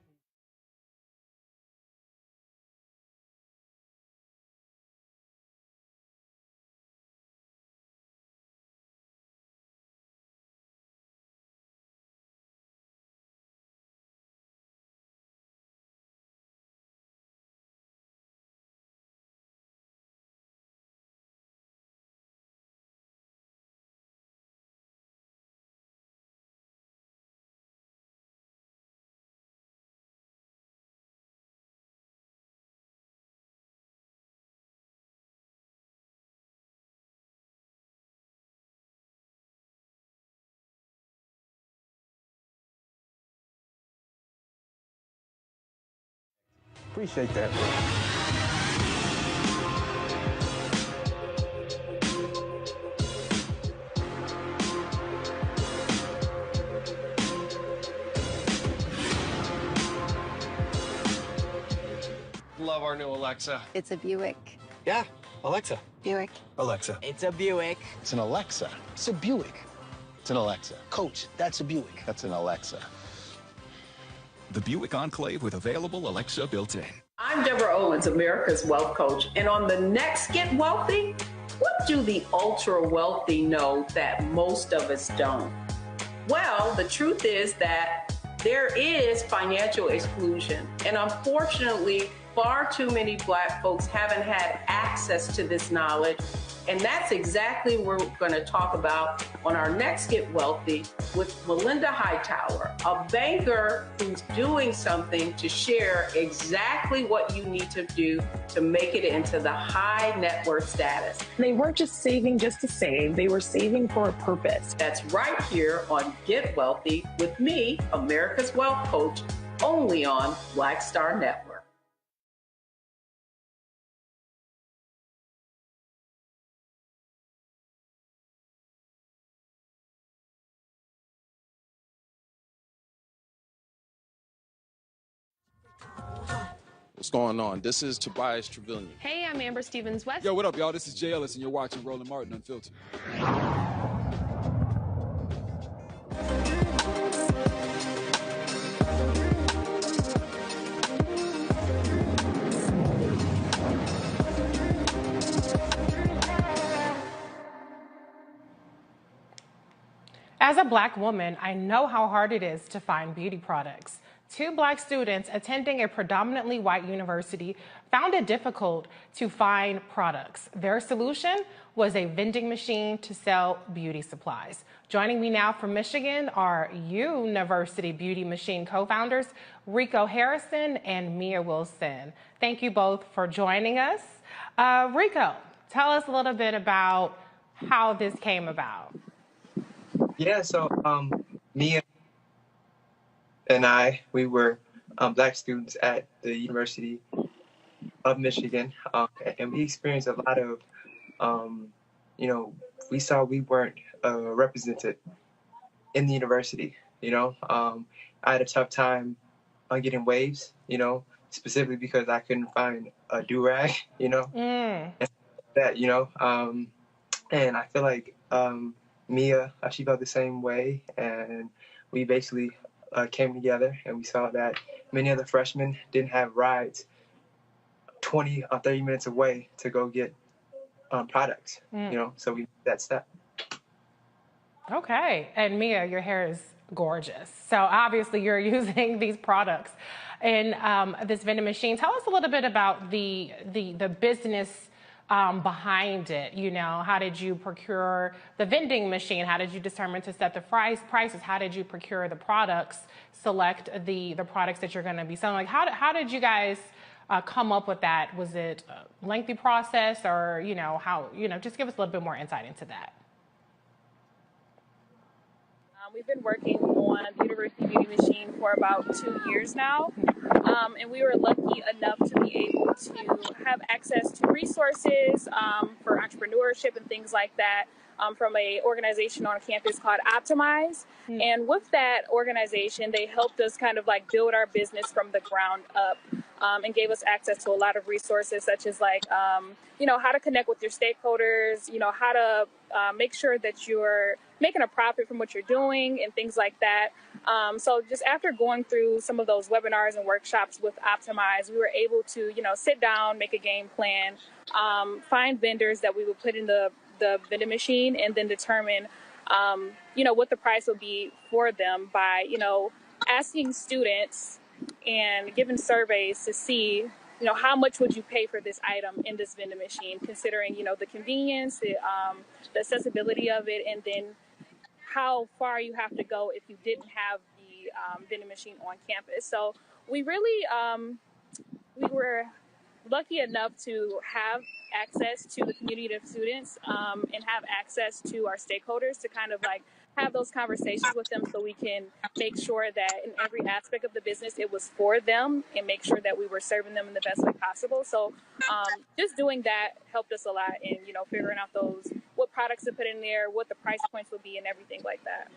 Speaker 3: appreciate that.
Speaker 16: Love our new Alexa.
Speaker 24: It's a Buick.
Speaker 16: Yeah, Alexa.
Speaker 24: Buick.
Speaker 23: Alexa.
Speaker 24: It's a Buick.
Speaker 23: It's an Alexa. It's a Buick. It's an Alexa. Coach, that's a Buick. That's an Alexa.
Speaker 25: The Buick Enclave with available Alexa built-in.
Speaker 17: I'm Deborah Owens, America's Wealth Coach. And on the next Get Wealthy, what do the ultra wealthy know that most of us don't? Well, the truth is that there is financial exclusion. And unfortunately, far too many Black folks haven't had access to this knowledge. And that's exactly what we're going to talk about on our next Get Wealthy with Melinda Hightower, a banker who's doing something to share exactly what you need to do to make it into the high net worth status.
Speaker 18: They weren't just saving just to save, they were saving for a purpose.
Speaker 17: That's right here on Get Wealthy with me, America's Wealth Coach, only on Black Star Network.
Speaker 19: What's going on? This is Tobias Trevelyan.
Speaker 21: Hey, I'm Amber Stevens-West.
Speaker 22: Yo, what up, y'all? This is Jay Ellis, and you're watching Roland Martin Unfiltered.
Speaker 11: As a Black woman, I know how hard it is to find beauty products. 2 Black students attending a predominantly white university found it difficult to find products. Their solution was a vending machine to sell beauty supplies. Joining me now from Michigan are University Beauty Machine co-founders Rico Harrison and Mia Wilson. Thank you both for joining us. Rico, tell us a little bit about how this came about.
Speaker 27: Yeah, so Mia and we were Black students at the University of Michigan, and we experienced a lot of, we saw we weren't represented in the university, I had a tough time on getting waves, specifically because I couldn't find a do-rag, and that, and I feel like Mia, she felt the same way, and we basically came together and we saw that many other freshmen didn't have rides 20 or 30 minutes away to go get products, so we made that step.
Speaker 11: Okay, and Mia, your hair is gorgeous. So obviously you're using these products in this vending machine. Tell us a little bit about the business behind it. How did you procure the vending machine? How did you determine to set the prices? How did you procure the products, select the products that you're going to be selling? Like, how did you guys come up with that? Was it a lengthy process, or just give us a little bit more insight into that.
Speaker 21: We've been working on the University Beauty Machine for about 2 years now, and we were lucky enough to be able to have access to resources for entrepreneurship and things like that from an organization on campus called Optimize. And with that organization, they helped us kind of like build our business from the ground up. and gave us access to a lot of resources, such as like, how to connect with your stakeholders, how to make sure that you're making a profit from what you're doing and things like that. So just after going through some of those webinars and workshops with Optimize, we were able to, sit down, make a game plan, find vendors that we would put in the vending machine, and then determine, what the price would be for them by, asking students and giving surveys to see, how much would you pay for this item in this vending machine, considering, the convenience, the accessibility of it, and then how far you have to go if you didn't have the vending machine on campus. So we really, we were lucky enough to have access to the community of students and have access to our stakeholders to kind of like have those conversations with them, so we can make sure that in every aspect of the business it was for them and make sure that we were serving them in the best way possible. So just doing that helped us a lot in, figuring out what products to put in there, what the price points would be, and everything like that.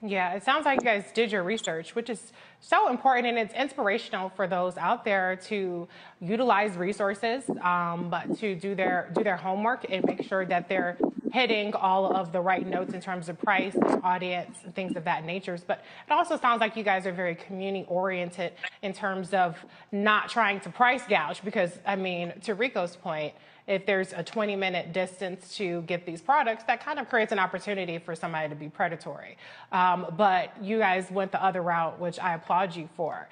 Speaker 11: Yeah, it sounds like you guys did your research, which is so important, and it's inspirational for those out there to utilize resources, but to do their homework and make sure that they're hitting all of the right notes in terms of price, audience, and things of that nature. But it also sounds like you guys are very community-oriented in terms of not trying to price gouge, because, I mean, to Rico's point, if there's a 20-minute distance to get these products, that kind of creates an opportunity for somebody to be predatory. But you guys went the other route, which I applaud you for.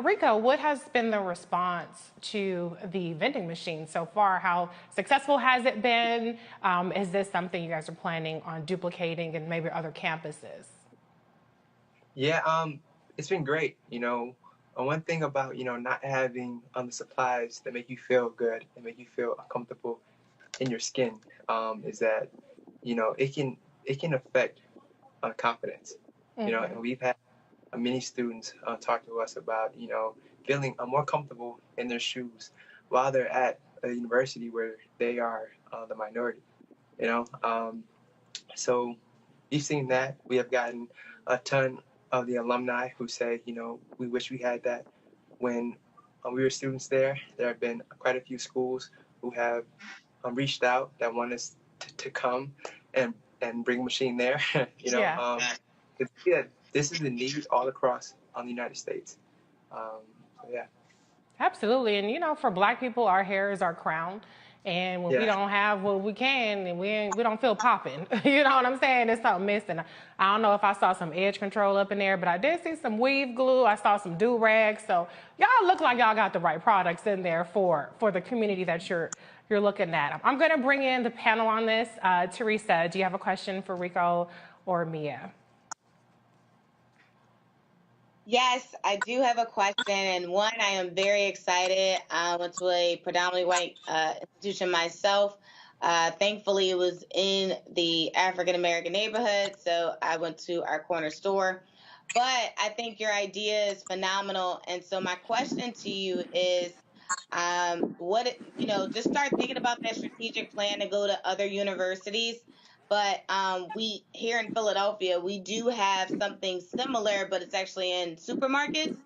Speaker 11: Rico, what has been the response to the vending machine so far? How successful has it been? Is this something you guys are planning on duplicating in maybe other campuses?
Speaker 27: Yeah, it's been great. One thing about, not having the supplies that make you feel good and make you feel comfortable in your skin is that, it can affect confidence.
Speaker 11: Mm-hmm.
Speaker 27: And we've had many students talk to us about, feeling more comfortable in their shoes while they're at a university where they are the minority, So we've seen that. We have gotten a ton of the alumni who say, we wish we had that when we were students there. There have been quite a few schools who have reached out that want us to come and bring a machine there.
Speaker 11: Yeah.
Speaker 27: This is the need all across the United States. So yeah.
Speaker 11: Absolutely. And, for Black people, our hair is our crown. And when we don't have what we can, and we don't feel popping. You know what I'm saying? There's something missing. I don't know if I saw some edge control up in there, but I did see some weave glue. I saw some do-rags. So y'all look like y'all got the right products in there for the community that you're looking at. I'm going to bring in the panel on this. Teresa, do you have a question for Rico or Mia?
Speaker 14: Yes, I do have a question. And one, I am very excited. I went to a predominantly white institution myself. Thankfully, it was in the African-American neighborhood, so I went to our corner store. But I think your idea is phenomenal. And so my question to you is, just start thinking about that strategic plan to go to other universities. But we here in Philadelphia, we do have something similar, but it's actually in supermarkets.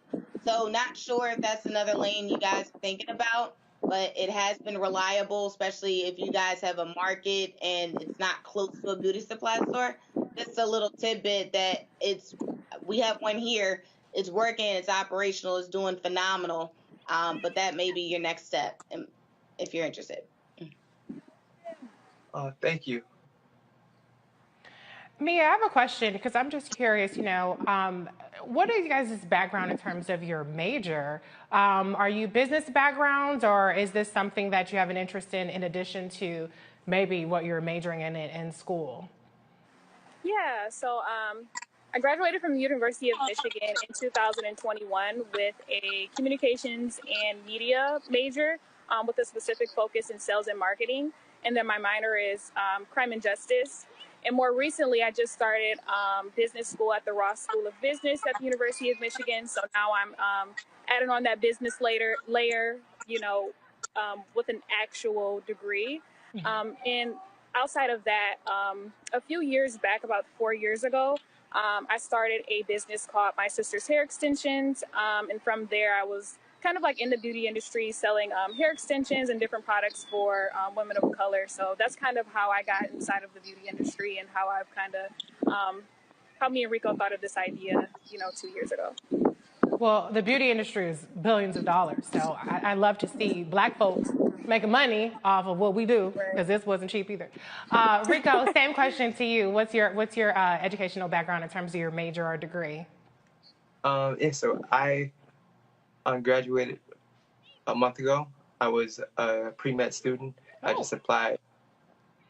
Speaker 14: So not sure if that's another lane you guys are thinking about, but it has been reliable, especially if you guys have a market and it's not close to a beauty supply store. Just a little tidbit that we have one here. It's working, it's operational, it's doing phenomenal. But that may be your next step if you're interested.
Speaker 27: Thank you.
Speaker 11: Mia, I have a question because I'm just curious, what are you guys' background in terms of your major? Are you business backgrounds, or is this something that you have an interest in addition to maybe what you're majoring in school?
Speaker 21: Yeah, so I graduated from the University of Michigan in 2021 with a communications and media major with a specific focus in sales and marketing. And then my minor is crime and justice. And more recently, I just started business school at the Ross School of Business at the University of Michigan. So now I'm adding on that business layer, with an actual degree. And outside of that, a few years back, about 4 years ago, I started a business called My Sister's Hair Extensions. And from there, I was kind of like in the beauty industry, selling hair extensions and different products for women of color. So that's kind of how I got inside of the beauty industry and how I've kind of, how me and Rico thought of this idea, 2 years ago.
Speaker 11: Well, the beauty industry is billions of dollars, so I love to see Black folks making money off of what we do, because this wasn't cheap either. Rico, same question to you. What's your educational background in terms of your major or degree?
Speaker 27: So I graduated a month ago. I was a pre-med student. I just applied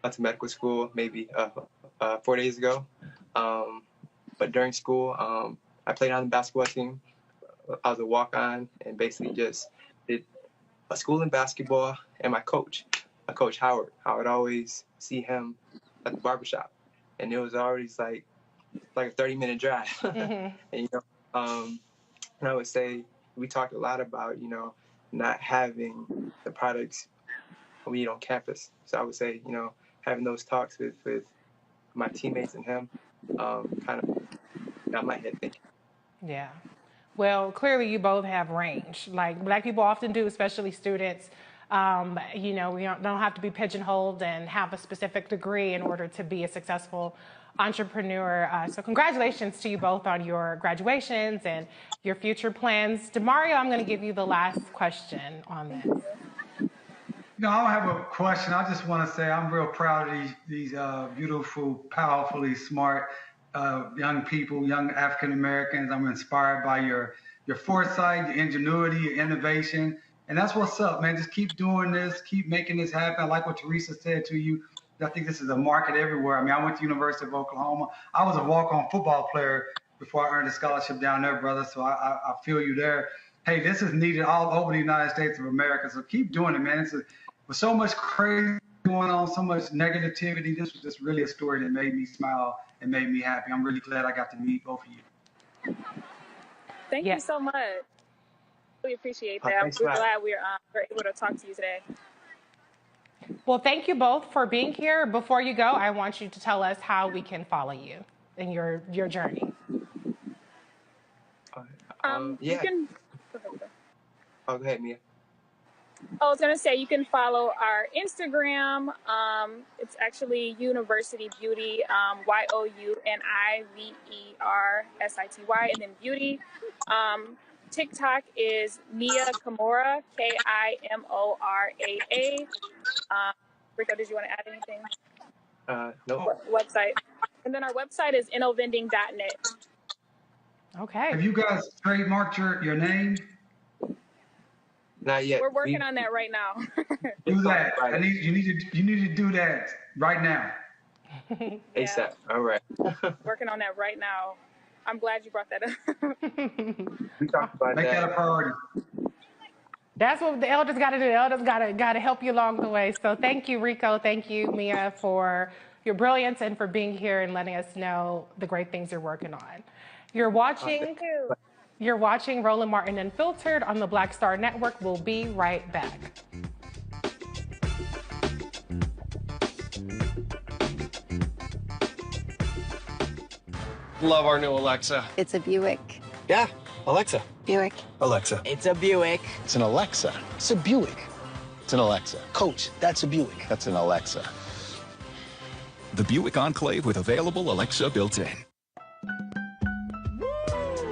Speaker 27: to medical school maybe 4 days ago. But during school, I played on the basketball team. I was a walk-on and basically just did a school in basketball, and my coach, Coach Howard. I would always see him at the barbershop, and it was always like a 30-minute drive. And and I would say we talked a lot about not having the products we eat on campus. So I would say having those talks with my teammates and him kind of got my head thinking.
Speaker 11: Yeah. Well, clearly you both have range, like Black people often do, especially students. We don't have to be pigeonholed and have a specific degree in order to be a successful entrepreneur. So congratulations to you both on your graduations and your future plans. DeMario, I'm going to give you the last question on this.
Speaker 5: I don't have a question. I just want to say I'm real proud of these beautiful, powerfully smart young people, young African Americans. I'm inspired by your foresight, your ingenuity, your innovation. And that's what's up, man. Just keep doing this, keep making this happen. I like what Teresa said to you. I think this is a market everywhere. I mean, I went to University of Oklahoma. I was a walk-on football player before I earned a scholarship down there, brother. So I feel you there. Hey, this is needed all over the United States of America. So keep doing it, man. With so much crazy going on, so much negativity, this was just really a story that made me smile and made me happy. I'm really glad I got to meet both of you.
Speaker 21: Thank you so much. Really appreciate that. I'm really glad we're able to talk to you today.
Speaker 11: Well, thank you both for being here. Before you go, I want you to tell us how we can follow you in your journey.
Speaker 21: You can.
Speaker 27: Oh, go ahead, Mia.
Speaker 21: I was going to say you can follow our Instagram. It's actually University Beauty, YOUNIVERSITY, and then Beauty. TikTok is Mia Kimora, KIMORAA. Rico, did you want to add anything?
Speaker 27: No.
Speaker 21: Website. And then our website is innovending.net.
Speaker 11: Okay.
Speaker 5: Have you guys trademarked your name?
Speaker 27: Not yet.
Speaker 21: We're working on that right now.
Speaker 5: Do that. You need to do that right now.
Speaker 27: ASAP. All right.
Speaker 21: Working on that right now. I'm glad you brought that up.
Speaker 27: We talked about
Speaker 5: Make that a priority.
Speaker 11: That's what the elders got to do. The elders got to help you along the way. So thank you, Rico. Thank you, Mia, for your brilliance and for being here and letting us know the great things you're working on. You're watching Roland Martin Unfiltered on the Black Star Network. We'll be right back.
Speaker 16: Love our new Alexa.
Speaker 2: It's a Buick.
Speaker 16: Yeah, Alexa.
Speaker 2: Buick.
Speaker 23: Alexa.
Speaker 29: It's a Buick.
Speaker 23: It's an Alexa. It's a Buick. It's an Alexa. Coach, that's a Buick. That's an Alexa.
Speaker 25: The Buick Enclave with available Alexa built-in.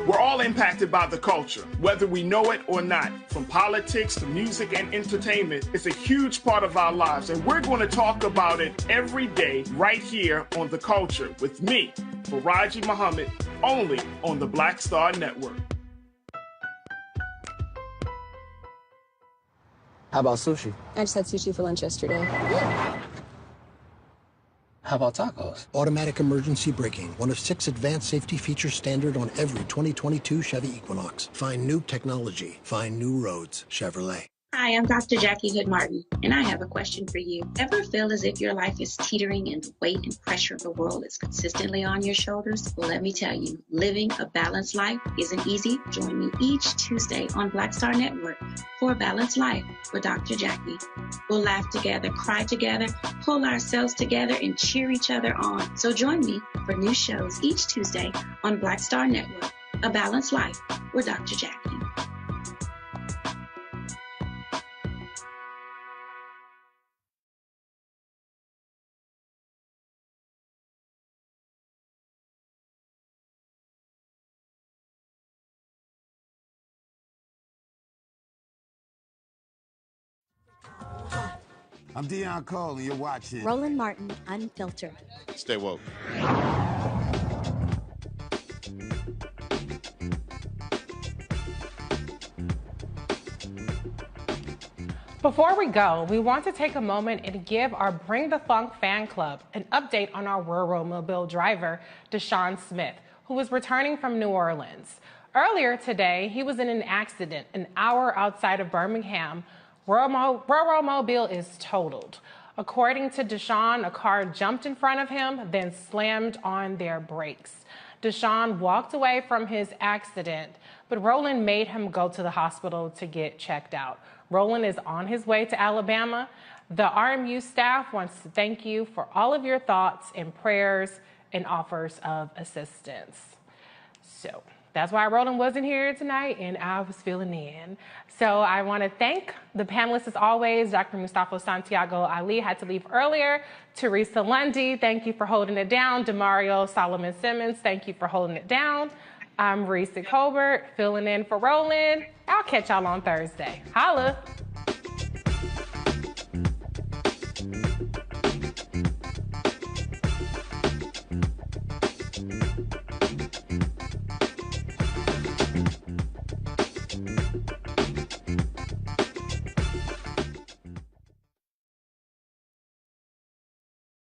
Speaker 4: We're all impacted by the culture, whether we know it or not. From politics to music and entertainment, it's a huge part of our lives, and we're going to talk about it every day right here on The Culture with me, Faraji Muhammad, only on the Black Star Network.
Speaker 23: How about sushi?
Speaker 6: I just had sushi for lunch yesterday.
Speaker 26: How about tacos? Automatic emergency braking, one of 6 advanced safety features standard on every 2022 Chevy Equinox. Find new technology. Find new roads. Chevrolet.
Speaker 12: Hi, I'm Dr. Jackie Hood Martin, and I have a question for you. Ever feel as if your life is teetering and the weight and pressure of the world is consistently on your shoulders? Well, let me tell you, living a balanced life isn't easy. Join me each Tuesday on Black Star Network for A Balanced Life with Dr. Jackie. We'll laugh together, cry together, pull ourselves together, and cheer each other on. So join me for new shows each Tuesday on Black Star Network, A Balanced Life with Dr. Jackie.
Speaker 2: I'm Dion Cole, and you're watching
Speaker 29: Roland Martin Unfiltered.
Speaker 2: Stay woke.
Speaker 11: Before we go, we want to take a moment and give our Bring the Funk fan club an update on our rural mobile driver, Deshaun Smith, who was returning from New Orleans. Earlier today, he was in an accident an hour outside of Birmingham. Rural mobile is totaled. According to Deshaun, a car jumped in front of him, then slammed on their brakes. Deshaun walked away from his accident, but Roland made him go to the hospital to get checked out. Roland is on his way to Alabama. The RMU staff wants to thank you for all of your thoughts and prayers and offers of assistance. So that's why Roland wasn't here tonight, and I was filling in. So I want to thank the panelists as always. Dr. Mustafa Santiago Ali had to leave earlier. Teresa Lundy, thank you for holding it down. Demario Solomon Simmons, thank you for holding it down. I'm Reese Colbert, filling in for Roland. I'll catch y'all on Thursday. Holla.